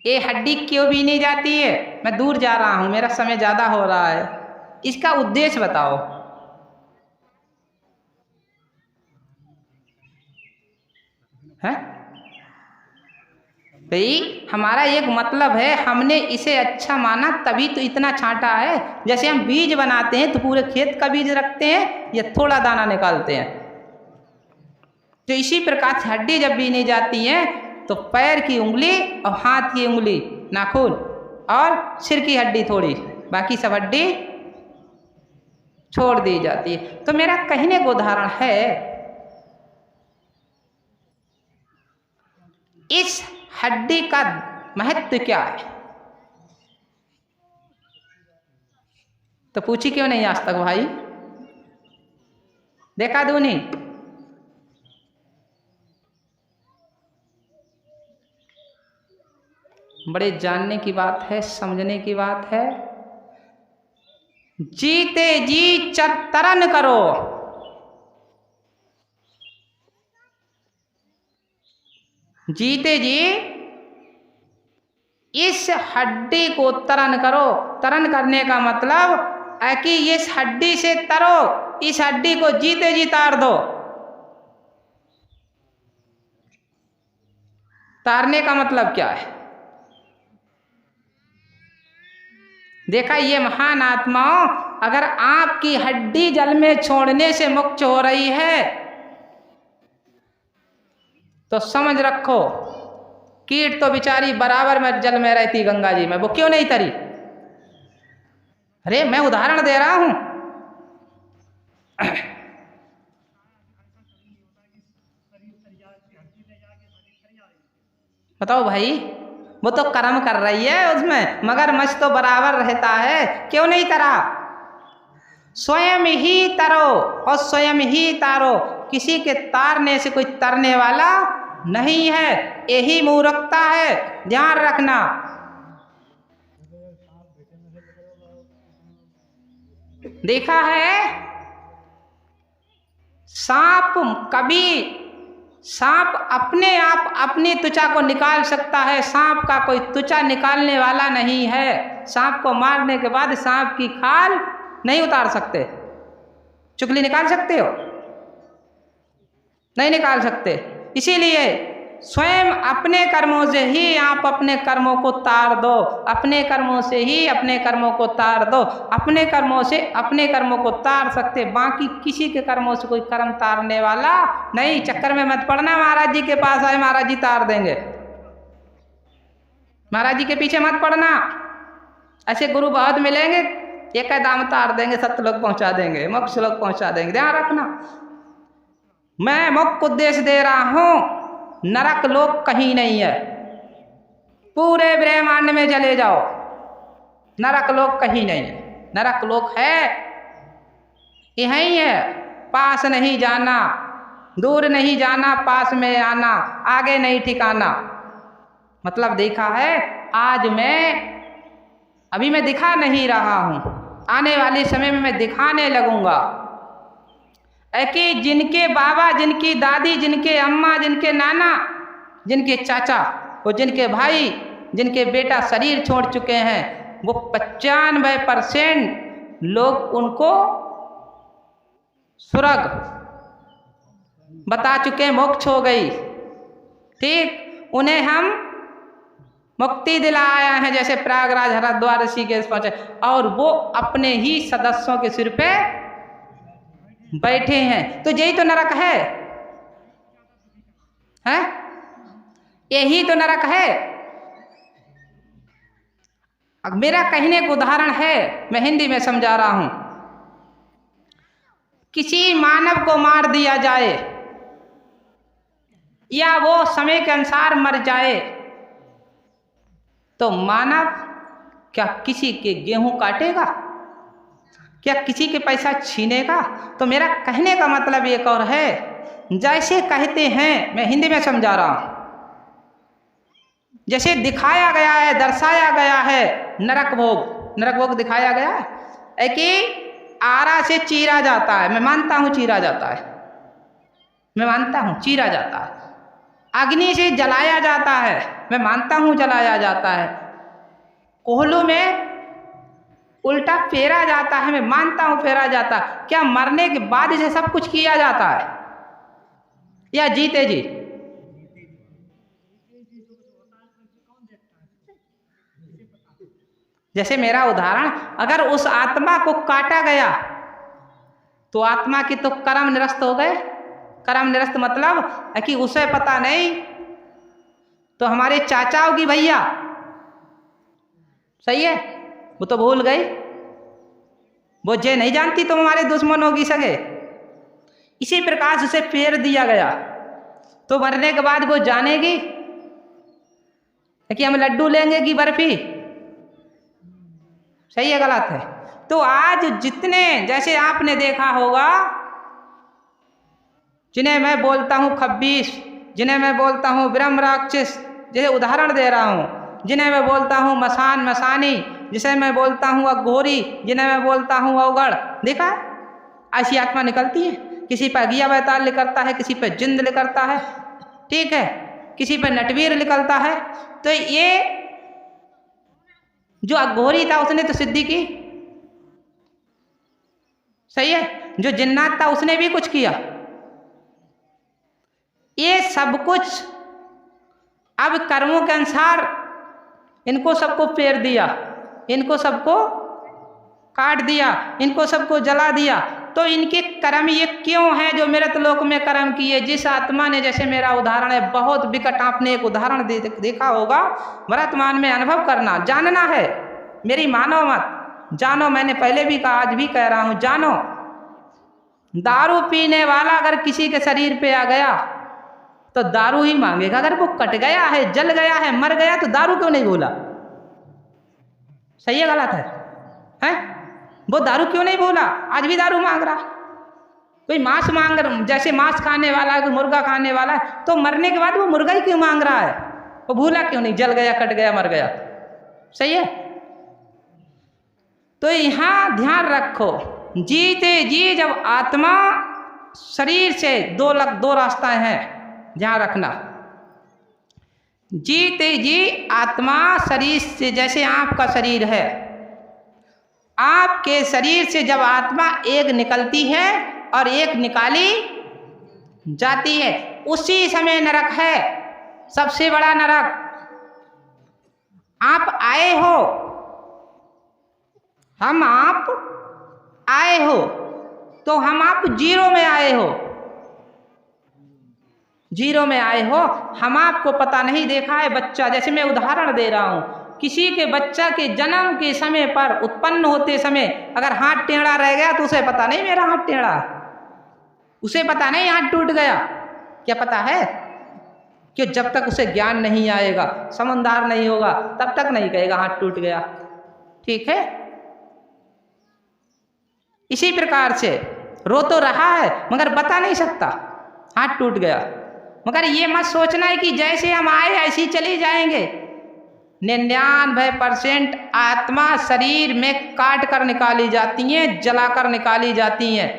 ये हड्डी क्यों भी नहीं जाती है? मैं दूर जा रहा हूं, मेरा समय ज्यादा हो रहा है, इसका उद्देश्य बताओ। है भाई, हमारा एक मतलब है, हमने इसे अच्छा माना तभी तो इतना छांटा है। जैसे हम बीज बनाते हैं तो पूरे खेत का बीज रखते हैं या थोड़ा दाना निकालते हैं, तो इसी प्रकार से हड्डी जब भी नहीं जाती है तो पैर की उंगली और हाथ की उंगली, नाखून, और सिर की हड्डी थोड़ी, बाकी सब हड्डी छोड़ दी जाती है। तो मेरा कहने का उदाहरण है, इस हड्डी का महत्व क्या है? तो पूछी क्यों नहीं आज तक भाई? देखा दूं नहीं? बड़े जानने की बात है, समझने की बात है। जीते जी तरन करो, जीते जी इस हड्डी को तरन करो। तरन करने का मतलब है कि इस हड्डी से तरो, इस हड्डी को जीते जी तार दो। तारने का मतलब क्या है? देखा, ये महान आत्माओं, अगर आपकी हड्डी जल में छोड़ने से मुक्त हो रही है तो समझ रखो, कीट तो बेचारी बराबर में जल में रहती गंगा जी में, वो क्यों नहीं तरी? अरे मैं उदाहरण दे रहा हूं। बताओ भाई, वो तो कर्म कर रही है उसमें, मगरमच्छ तो बराबर रहता है, क्यों नहीं तरा? स्वयं ही तरो और स्वयं ही तारो, किसी के तारने से कोई तरने वाला नहीं है। यही मूर्खता है, ध्यान रखना। देखा है सांप अपने आप अपनी त्वचा को निकाल सकता है, सांप का कोई त्वचा निकालने वाला नहीं है। सांप को मारने के बाद सांप की खाल नहीं उतार सकते। चुगली निकाल सकते हो? नहीं निकाल सकते। इसीलिए स्वयं अपने कर्मों से ही आप अपने कर्मों को तार दो, अपने कर्मों से ही अपने कर्मों को तार दो। अपने कर्मों से अपने कर्मों को तार सकते, बाकी किसी के कर्मों से कोई कर्म तारने वाला नहीं। चक्कर में मत पड़ना महाराज जी के पास आए महाराज जी तार देंगे, महाराज जी के पीछे मत पड़ना। ऐसे गुरु बहुत मिलेंगे, एक दाम तार देंगे, सत्य पहुंचा देंगे, मोक्ष लोग पहुंचा देंगे। ध्यान रखना, मैं मुख्य उद्देश्य दे रहा हूं, नरक लोक कहीं नहीं है। पूरे ब्रह्मांड में चले जाओ, नरक लोक कहीं नहीं है। नरक लोक है यहीं है, पास नहीं जाना, दूर नहीं जाना, पास में आना, आगे नहीं ठिकाना। मतलब देखा है, आज अभी मैं दिखा नहीं रहा हूं, आने वाले समय में मैं दिखाने लगूंगा कि जिनके बाबा, जिनकी दादी, जिनके अम्मा, जिनके नाना, जिनके चाचा, वो जिनके भाई, जिनके बेटा शरीर छोड़ चुके हैं, वो 95% लोग उनको स्वर्ग बता चुके, मोक्ष हो गई। ठीक, उन्हें हम मुक्ति दिलाया है, जैसे प्रयागराज, हरिद्वार, ऋषिकेश पहुंचे, और वो अपने ही सदस्यों के सिर पे बैठे हैं। तो यही तो नरक है, हैं? यही तो नरक है। अब मेरा कहने का उदाहरण है, मैं हिंदी में समझा रहा हूं। किसी मानव को मार दिया जाए या वो समय के अनुसार मर जाए, तो मानव क्या किसी के गेहूं काटेगा? क्या किसी के पैसा छीनेगा? तो मेरा कहने का मतलब एक और है, जैसे कहते हैं, मैं हिंदी में समझा रहा हूं, जैसे दिखाया गया है, दर्शाया गया है नरक भोग दिखाया गया है कि आरा से चीरा जाता है। मैं मानता हूं चीरा जाता है, मैं मानता हूं चीरा जाता है। अग्नि से जलाया जाता है, मैं मानता हूं जलाया जाता है। कोहलू में उल्टा फेरा जाता है, मैं मानता हूं फेरा जाता है। क्या मरने के बाद इसे सब कुछ किया जाता है या जीते जी? जैसे मेरा उदाहरण, अगर उस आत्मा को काटा गया तो आत्मा के तो कर्म निरस्त हो गए। कर्म निरस्त मतलब है कि उसे पता नहीं, तो हमारे चाचाओं की भैया सही है, वो तो भूल गई, वो जे नहीं जानती तुम हमारे दुश्मन होगी सगे। इसी प्रकार से उसे फेर दिया गया, तो मरने के बाद वो जानेगी कि हम लड्डू लेंगे कि बर्फी। सही है गलत है? तो आज जितने, जैसे आपने देखा होगा, जिन्हें मैं बोलता हूँ खब्बीस, जिन्हें मैं बोलता हूँ ब्रह्म राक्षस, जैसे उदाहरण दे रहा हूँ, जिन्हें मैं बोलता हूँ मसान मसानी, जिसे मैं बोलता हूँ अघोरी, जिन्हें मैं बोलता हूँ अवगढ़, देखा ऐसी आत्मा निकलती है। किसी पर अगिया बैताल निकलता है, किसी पर जिंद निकलता है, ठीक है, किसी पर नटवीर निकलता है। तो ये जो अघोरी था उसने तो सिद्धि की, सही है, जो जिन्नात था उसने भी कुछ किया। ये सब कुछ अब कर्मों के अनुसार इनको सबको फेर दिया, इनको सबको काट दिया, इनको सबको जला दिया। तो इनके कर्म ये क्यों है जो मृत लोक में कर्म किए? जिस आत्मा ने, जैसे मेरा उदाहरण है बहुत विकट, आपने एक उदाहरण देखा होगा, वर्तमान में अनुभव करना, जानना है, मेरी मानो मत, जानो, मैंने पहले भी कहा आज भी कह रहा हूं, जानो। दारू पीने वाला अगर किसी के शरीर पे आ गया तो दारू ही मांगेगा। अगर वो कट गया है, जल गया है, मर गया, तो दारू क्यों नहीं बोला? सही है गलत है? हैं? वो दारू क्यों नहीं बोला? आज भी दारू मांग रहा। कोई मांस मांग रहा, जैसे मांस खाने वाला है, कोई मुर्गा खाने वाला है, तो मरने के बाद वो मुर्गा ही क्यों मांग रहा है? वो भूला क्यों नहीं? जल गया, कट गया, मर गया। सही है? तो यहां ध्यान रखो, जीते जी जब आत्मा शरीर से दो रास्ताएं हैं, ध्यान रखना। जीते जी आत्मा शरीर से, जैसे आपका शरीर है, आपके शरीर से जब आत्मा एक निकलती है और एक निकाली जाती है, उसी समय नरक है, सबसे बड़ा नरक। आप आए हो, हम आप आए हो, तो हम आप जीरो में आए हो, जीरो में आए हो। हम आपको पता नहीं, देखा है बच्चा, जैसे मैं उदाहरण दे रहा हूं, किसी के बच्चा के जन्म के समय पर, उत्पन्न होते समय अगर हाथ टेढ़ा रह गया तो उसे पता नहीं मेरा हाथ टेढ़ा, उसे पता नहीं हाथ टूट गया, क्या पता है? कि जब तक उसे ज्ञान नहीं आएगा, समझदार नहीं होगा, तब तक नहीं कहेगा हाथ टूट गया, ठीक है? इसी प्रकार से रो तो रहा है मगर बता नहीं सकता हाथ टूट गया। मगर ये मत सोचना है कि जैसे हम आए ऐसे ही चले जाएंगे। 99% आत्मा शरीर में काट कर निकाली जाती हैं, जलाकर निकाली जाती हैं।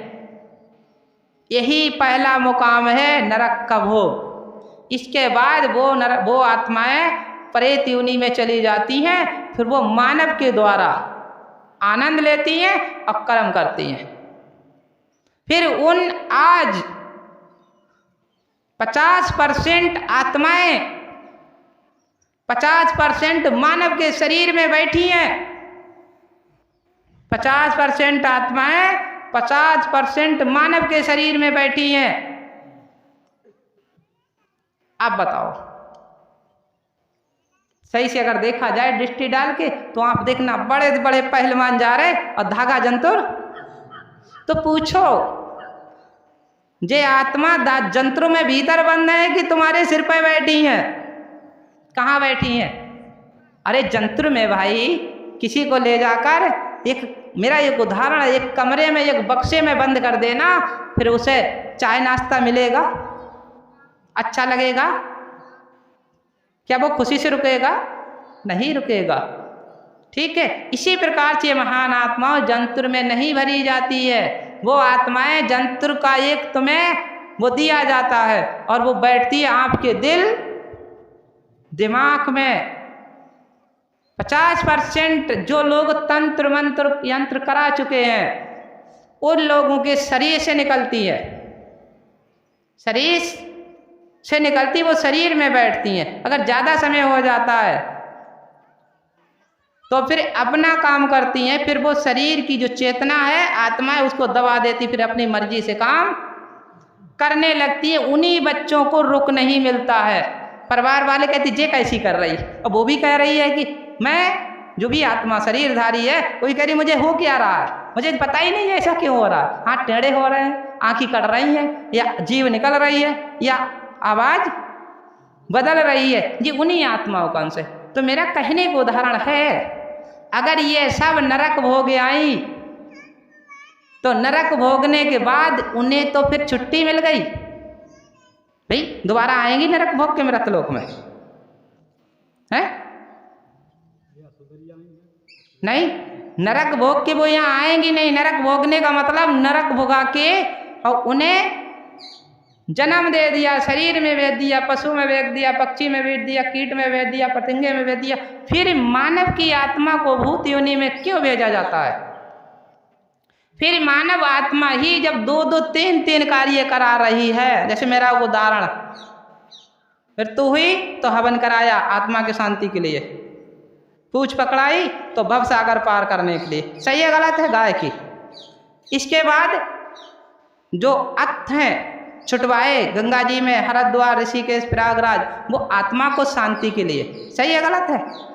यही पहला मुकाम है नरक का भोग। इसके बाद वो आत्माएं प्रेत योनि में चली जाती हैं, फिर वो मानव के द्वारा आनंद लेती हैं और कर्म करती हैं। फिर उन आज 50% आत्माएं 50% मानव के शरीर में बैठी हैं। 50% आत्माएं 50% मानव के शरीर में बैठी हैं। आप बताओ, सही से अगर देखा जाए दृष्टि डाल के, तो आप देखना बड़े बड़े पहलवान जा रहे और धागा जंतुर। तो पूछो, जे आत्मा जंतुर में भीतर बंद है कि तुम्हारे सिर पर बैठी हैं? कहाँ बैठी हैं? अरे जंतुर में भाई, किसी को ले जाकर, एक मेरा एक उदाहरण है, एक कमरे में एक बक्से में बंद कर देना, फिर उसे चाय नाश्ता मिलेगा, अच्छा लगेगा क्या? वो खुशी से रुकेगा? नहीं रुकेगा, ठीक है? इसी प्रकार से महान आत्माओं जंतुर में नहीं भरी जाती है। वो आत्माएं जंतुर का एक तुम्हें वो दिया जाता है और वो बैठती है आपके दिमाग में। 50% जो लोग तंत्र मंत्र यंत्र करा चुके हैं, उन लोगों के शरीर से निकलती है, शरीर से निकलती, वो शरीर में बैठती हैं। अगर ज़्यादा समय हो जाता है तो फिर अपना काम करती हैं, फिर वो शरीर की जो चेतना है, आत्मा है, उसको दबा देती, फिर अपनी मर्जी से काम करने लगती है। उन्हीं बच्चों को रुक नहीं मिलता है। परिवार वाले कहते जे कैसी कर रही, और वो भी कह रही है कि मैं जो भी आत्मा शरीरधारी है वही कह रही मुझे हो क्या रहा है, मुझे पता ही नहीं है ऐसा क्यों हो रहा है। हाथ टेढ़े हो रहे हैं, आँखें कट रही हैं, या जीव निकल रही है, या आवाज़ बदल रही है, ये उन्हीं आत्माओं का अंश है। तो मेरा कहने का उदाहरण है, अगर ये सब नरक भोग आई तो नरक भोगने के बाद उन्हें तो फिर छुट्टी मिल गई, भाई दोबारा आएंगी नरक भोग के मृतलोक में, है नहीं, नरक भोग के वो यहाँ आएंगी नहीं। नरक भोगने का मतलब नरक भोगा के और उन्हें जन्म दे दिया, शरीर में भेज दिया, पशु में भेज दिया, पक्षी में भेज दिया, कीट में भेज दिया, पतंगे में भेज दिया। फिर मानव की आत्मा को भूत योनि में क्यों भेजा जाता है? फिर मानव आत्मा ही जब 2-2, 3-3 कार्य करा रही है, जैसे मेरा उदाहरण, मृत्यु हुई तो हवन कराया आत्मा की शांति के लिए, पूछ पकड़ाई तो भव सागर पार करने के लिए, सही है गलत है गाय की। इसके बाद जो अर्थ हैं छुटवाए गंगा जी में, हरिद्वार, ऋषिकेश, प्रयागराज, वो आत्मा को शांति के लिए, सही है गलत है।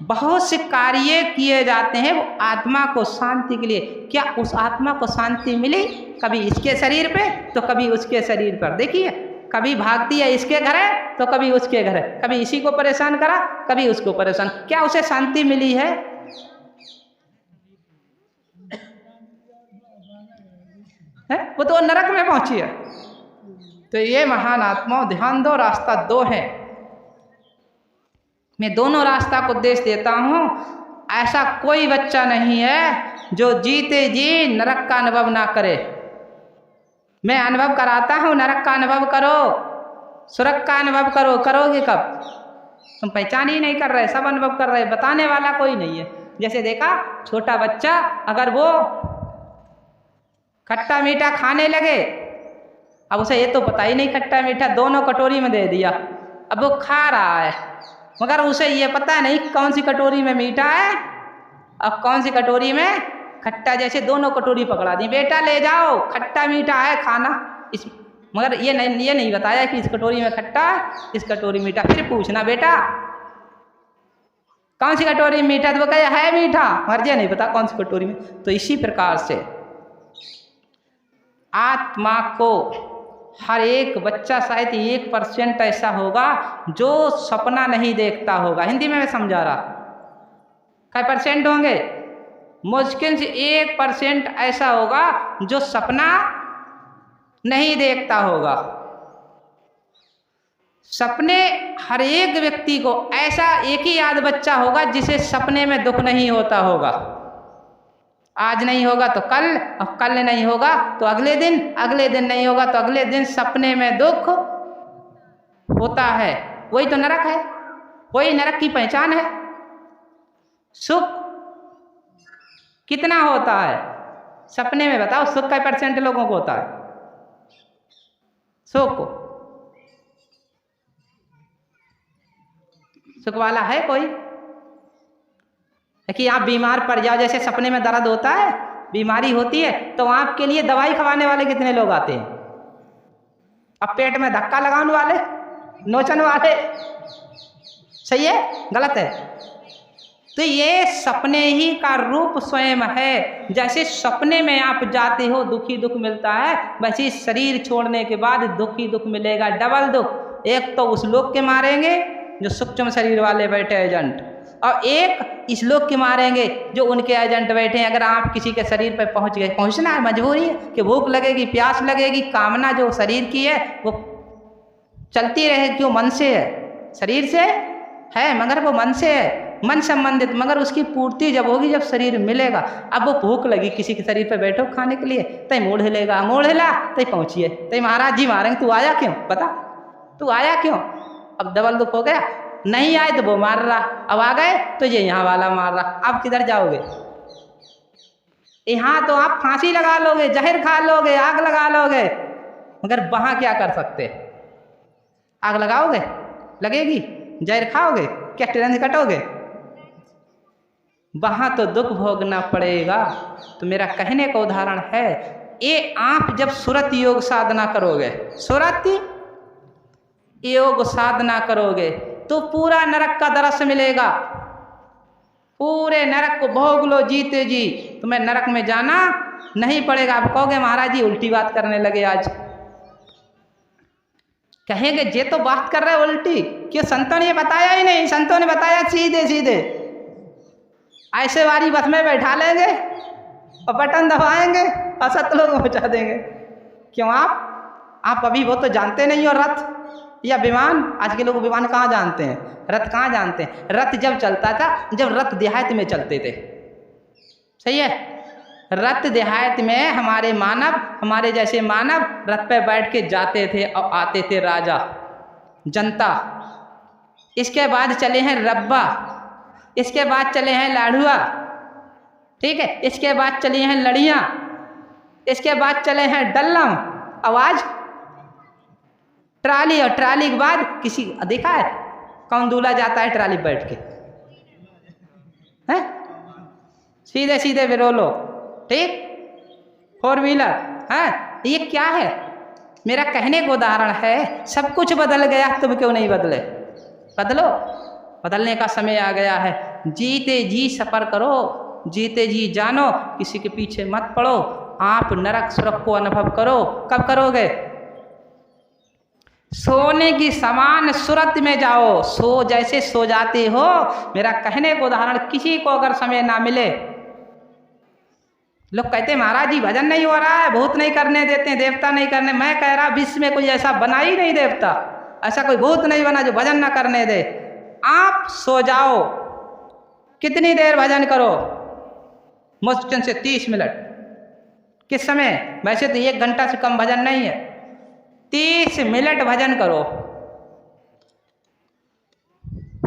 बहुत से कार्य किए जाते हैं वो आत्मा को शांति के लिए। क्या उस आत्मा को शांति मिली? कभी इसके शरीर पे तो कभी उसके शरीर पर। देखिए कभी भागती है इसके घर है तो कभी उसके घर है, कभी इसी को परेशान करा कभी उसको परेशान, क्या उसे शांति मिली है? वो तो नरक में पहुंची है। तो ये महान आत्माओं ध्यान दो, रास्ता 2 है। मैं दोनों रास्ता को उपदेश देता हूँ। ऐसा कोई बच्चा नहीं है जो जीते जी नरक का अनुभव ना करे। मैं अनुभव कराता हूँ, नरक का अनुभव करो, स्वर्ग का अनुभव करो। करोगे कब? तुम पहचान ही नहीं कर रहे, सब अनुभव कर रहे, बताने वाला कोई नहीं है। जैसे देखा छोटा बच्चा अगर वो खट्टा मीठा खाने लगे, अब उसे ये तो पता ही नहीं खट्टा मीठा, दोनों कटोरी में दे दिया, अब वो खा रहा है, मगर उसे ये पता नहीं कौन सी कटोरी में मीठा है और कौन सी कटोरी में खट्टा। जैसे दोनों कटोरी पकड़ा दी, बेटा ले जाओ खट्टा मीठा है खाना, इस मगर ये नहीं बताया कि इस कटोरी में खट्टा है इस कटोरी मीठा। फिर पूछना बेटा कौन सी कटोरी में मीठा, तो वो कहे है मीठा, मगर ये नहीं पता कौन सी कटोरी में। तो इसी प्रकार से आत्मा को हर एक बच्चा, शायद 1% ऐसा होगा जो सपना नहीं देखता होगा। हिंदी में मैं समझा रहा, कई परसेंट होंगे? मुश्किल से 1% ऐसा होगा जो सपना नहीं देखता होगा। सपने हर एक व्यक्ति को, ऐसा एक ही आध बच्चा होगा जिसे सपने में दुख नहीं होता होगा। आज नहीं होगा तो कल, और कल नहीं होगा तो अगले दिन, अगले दिन नहीं होगा तो अगले दिन सपने में दुख होता है। वही तो नरक है, वही नरक की पहचान है। सुख कितना होता है सपने में? बताओ सुख का % लोगों को होता है? सुख सुख वाला है कोई? कि आप बीमार पड़ जाओ, जैसे सपने में दर्द होता है, बीमारी होती है, तो आपके लिए दवाई खवाने वाले कितने लोग आते हैं? अब पेट में धक्का लगाने वाले, नोचन वाले, सही है गलत है? तो ये सपने ही का रूप स्वयं है। जैसे सपने में आप जाते हो दुखी दुख मिलता है, वैसे शरीर छोड़ने के बाद दुखी दुख मिलेगा, डबल दुख। एक तो उस लोग के मारेंगे जो सूक्ष्म शरीर वाले बैठे एजेंट, और एक इस लोग के मारेंगे जो उनके एजेंट बैठे हैं। अगर आप किसी के शरीर पर पहुंच गए, पहुंचना है, मजबूरी है कि भूख लगेगी, प्यास लगेगी, कामना जो शरीर की है वो चलती रहे। क्यों? मन से है, शरीर से है मगर वो मन से है, मन संबंधित, मगर उसकी पूर्ति जब होगी जब शरीर मिलेगा। अब वो भूख लगी किसी के शरीर पे बैठो खाने के लिए, तय मोड़ हिलेगा, मोड़ हिला तय पहुंचिए, तय महाराज जी मारेंगे, तू आया क्यों? बता तू आया क्यों? अब डबल दुख हो गया। नहीं आए तो वो मार रहा, अब आ गए तो ये यहाँ वाला मार रहा। अब किधर जाओगे? यहाँ तो आप फांसी लगा लोगे, जहर खा लोगे, आग लगा लोगे, मगर वहां क्या कर सकते? आग लगाओगे? लगेगी? जहर खाओगे? क्या ट्रेन से कटोगे? वहां तो दुख भोगना पड़ेगा। तो मेरा कहने का उदाहरण है, ये आप जब सुरत योग साधना करोगे, सुरत योग साधना करोगे तो पूरा नरक का दृश्य मिलेगा, पूरे नरक को भोग लो जीते जी, तुम्हें नरक में जाना नहीं पड़ेगा। आप कहोगे महाराज जी उल्टी बात करने लगे आज, कहेंगे ये तो बात कर रहे उल्टी, क्यों संतों ने बताया ही नहीं, संतों ने बताया सीधे सीधे। ऐसे वाली बस में बैठा लेंगे और बटन दबाएंगे और सतलोक में पहुंचा देंगे। क्यों आप अभी वो तो जानते नहीं हो रथ या विमान। आज के लोग विमान कहाँ जानते हैं, रथ कहाँ जानते हैं। रथ जब चलता था, जब रथ देहात में चलते थे, सही है, रथ देहात में हमारे मानव, हमारे जैसे मानव रथ पे बैठ के जाते थे और आते थे राजा जनता। इसके बाद चले हैं रब्बा, इसके बाद चले हैं लाढ़ुआ, ठीक है, इसके बाद चली हैं लड़ियाँ, इसके बाद चले हैं डल्लम, आवाज ट्राली, और ट्राली के बाद किसी देखा है कौन दूल्हा जाता है ट्राली बैठ के, हैं सीधे सीधे बिरोलो, ठीक, 4 व्हीलर, हैं। ये क्या है, मेरा कहने का उदाहरण है, सब कुछ बदल गया, तुम क्यों नहीं बदले। बदलो, बदलने का समय आ गया है। जीते जी सफ़र करो, जीते जी जानो, किसी के पीछे मत पड़ो। आप नरक सुरक को अनुभव करो। कब करोगे, सोने की समान सूरत में जाओ, जैसे सो जाते हो। मेरा कहने का उदाहरण, किसी को अगर समय ना मिले, लोग कहते हैं महाराज जी भजन नहीं हो रहा है, भूत नहीं करने देते हैं, देवता नहीं करने। मैं कह रहा विश्व में कोई ऐसा बना ही नहीं देवता, ऐसा कोई भूत नहीं बना जो भजन ना करने दे। आप सो जाओ, कितनी देर भजन करो, मुश्किल से 30 मिनट। किस समय, वैसे तो 1 घंटा से कम भजन नहीं है, 30 मिनट भजन करो।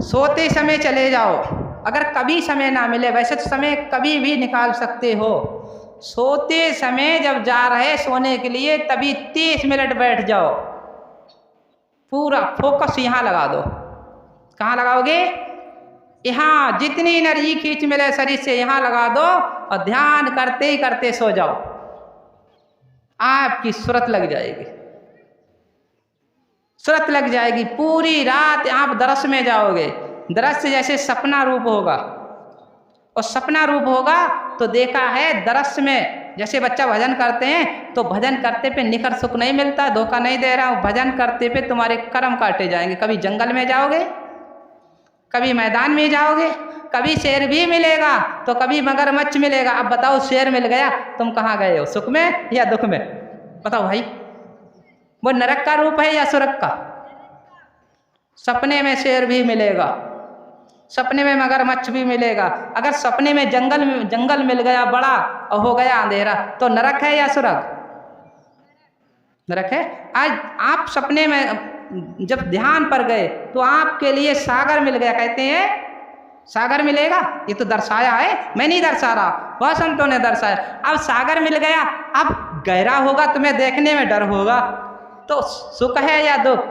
सोते समय चले जाओ, अगर कभी समय ना मिले, वैसे तो समय कभी भी निकाल सकते हो। सोते समय जब जा रहे सोने के लिए, तभी 30 मिनट बैठ जाओ, पूरा फोकस यहाँ लगा दो। कहाँ लगाओगे, यहाँ जितनी एनर्जी खींच मिले शरीर से यहाँ लगा दो, और ध्यान करते ही करते सो जाओ। आपकी सूरत लग जाएगी, सूरत लग जाएगी। पूरी रात आप दरस में जाओगे, दरस जैसे सपना रूप होगा, और सपना रूप होगा तो देखा है दरस में, जैसे बच्चा भजन करते हैं तो भजन करते पे निखर सुख नहीं मिलता, धोखा नहीं दे रहा हूँ, भजन करते पे तुम्हारे कर्म काटे जाएंगे। कभी जंगल में जाओगे, कभी मैदान में जाओगे, कभी शेर भी मिलेगा तो कभी मगरमच्छ मिलेगा। अब बताओ शेर मिल गया, तुम कहाँ गए हो, सुख में या दुख में, बताओ भाई। वो नरक का रूप है या स्वर्ग का। सपने में शेर भी मिलेगा, सपने में मगरमच्छ भी मिलेगा। अगर सपने में जंगल मिल गया बड़ा और हो गया अंधेरा, तो नरक है या स्वर्ग, नरक है। आज आप सपने में जब ध्यान पर गए तो आपके लिए सागर मिल गया, कहते हैं सागर मिलेगा, ये तो दर्शाया है, मैं नहीं दर्शा रहा, वह संतों ने दर्शाया। अब सागर मिल गया, अब गहरा होगा, तुम्हें देखने में डर होगा, तो सुख है या दुख,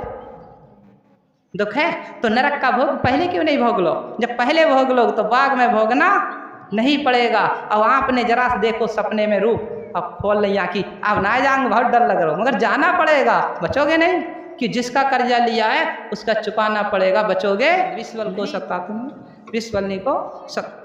दुख है। तो नरक का भोग पहले क्यों नहीं भोग लो, जब पहले भोग लो तो बाद में भोगना नहीं पड़ेगा। अब आपने जरा से देखो सपने में रूप, अब खोल नहीं आँखी, अब ना जाऊंगा, बहुत डर लग रहा हो, मगर जाना पड़ेगा, बचोगे नहीं, कि जिसका कर्जा लिया है उसका चुकाना पड़ेगा, बचोगे। विश्वल को सकता तुम, विश्वल को सकता।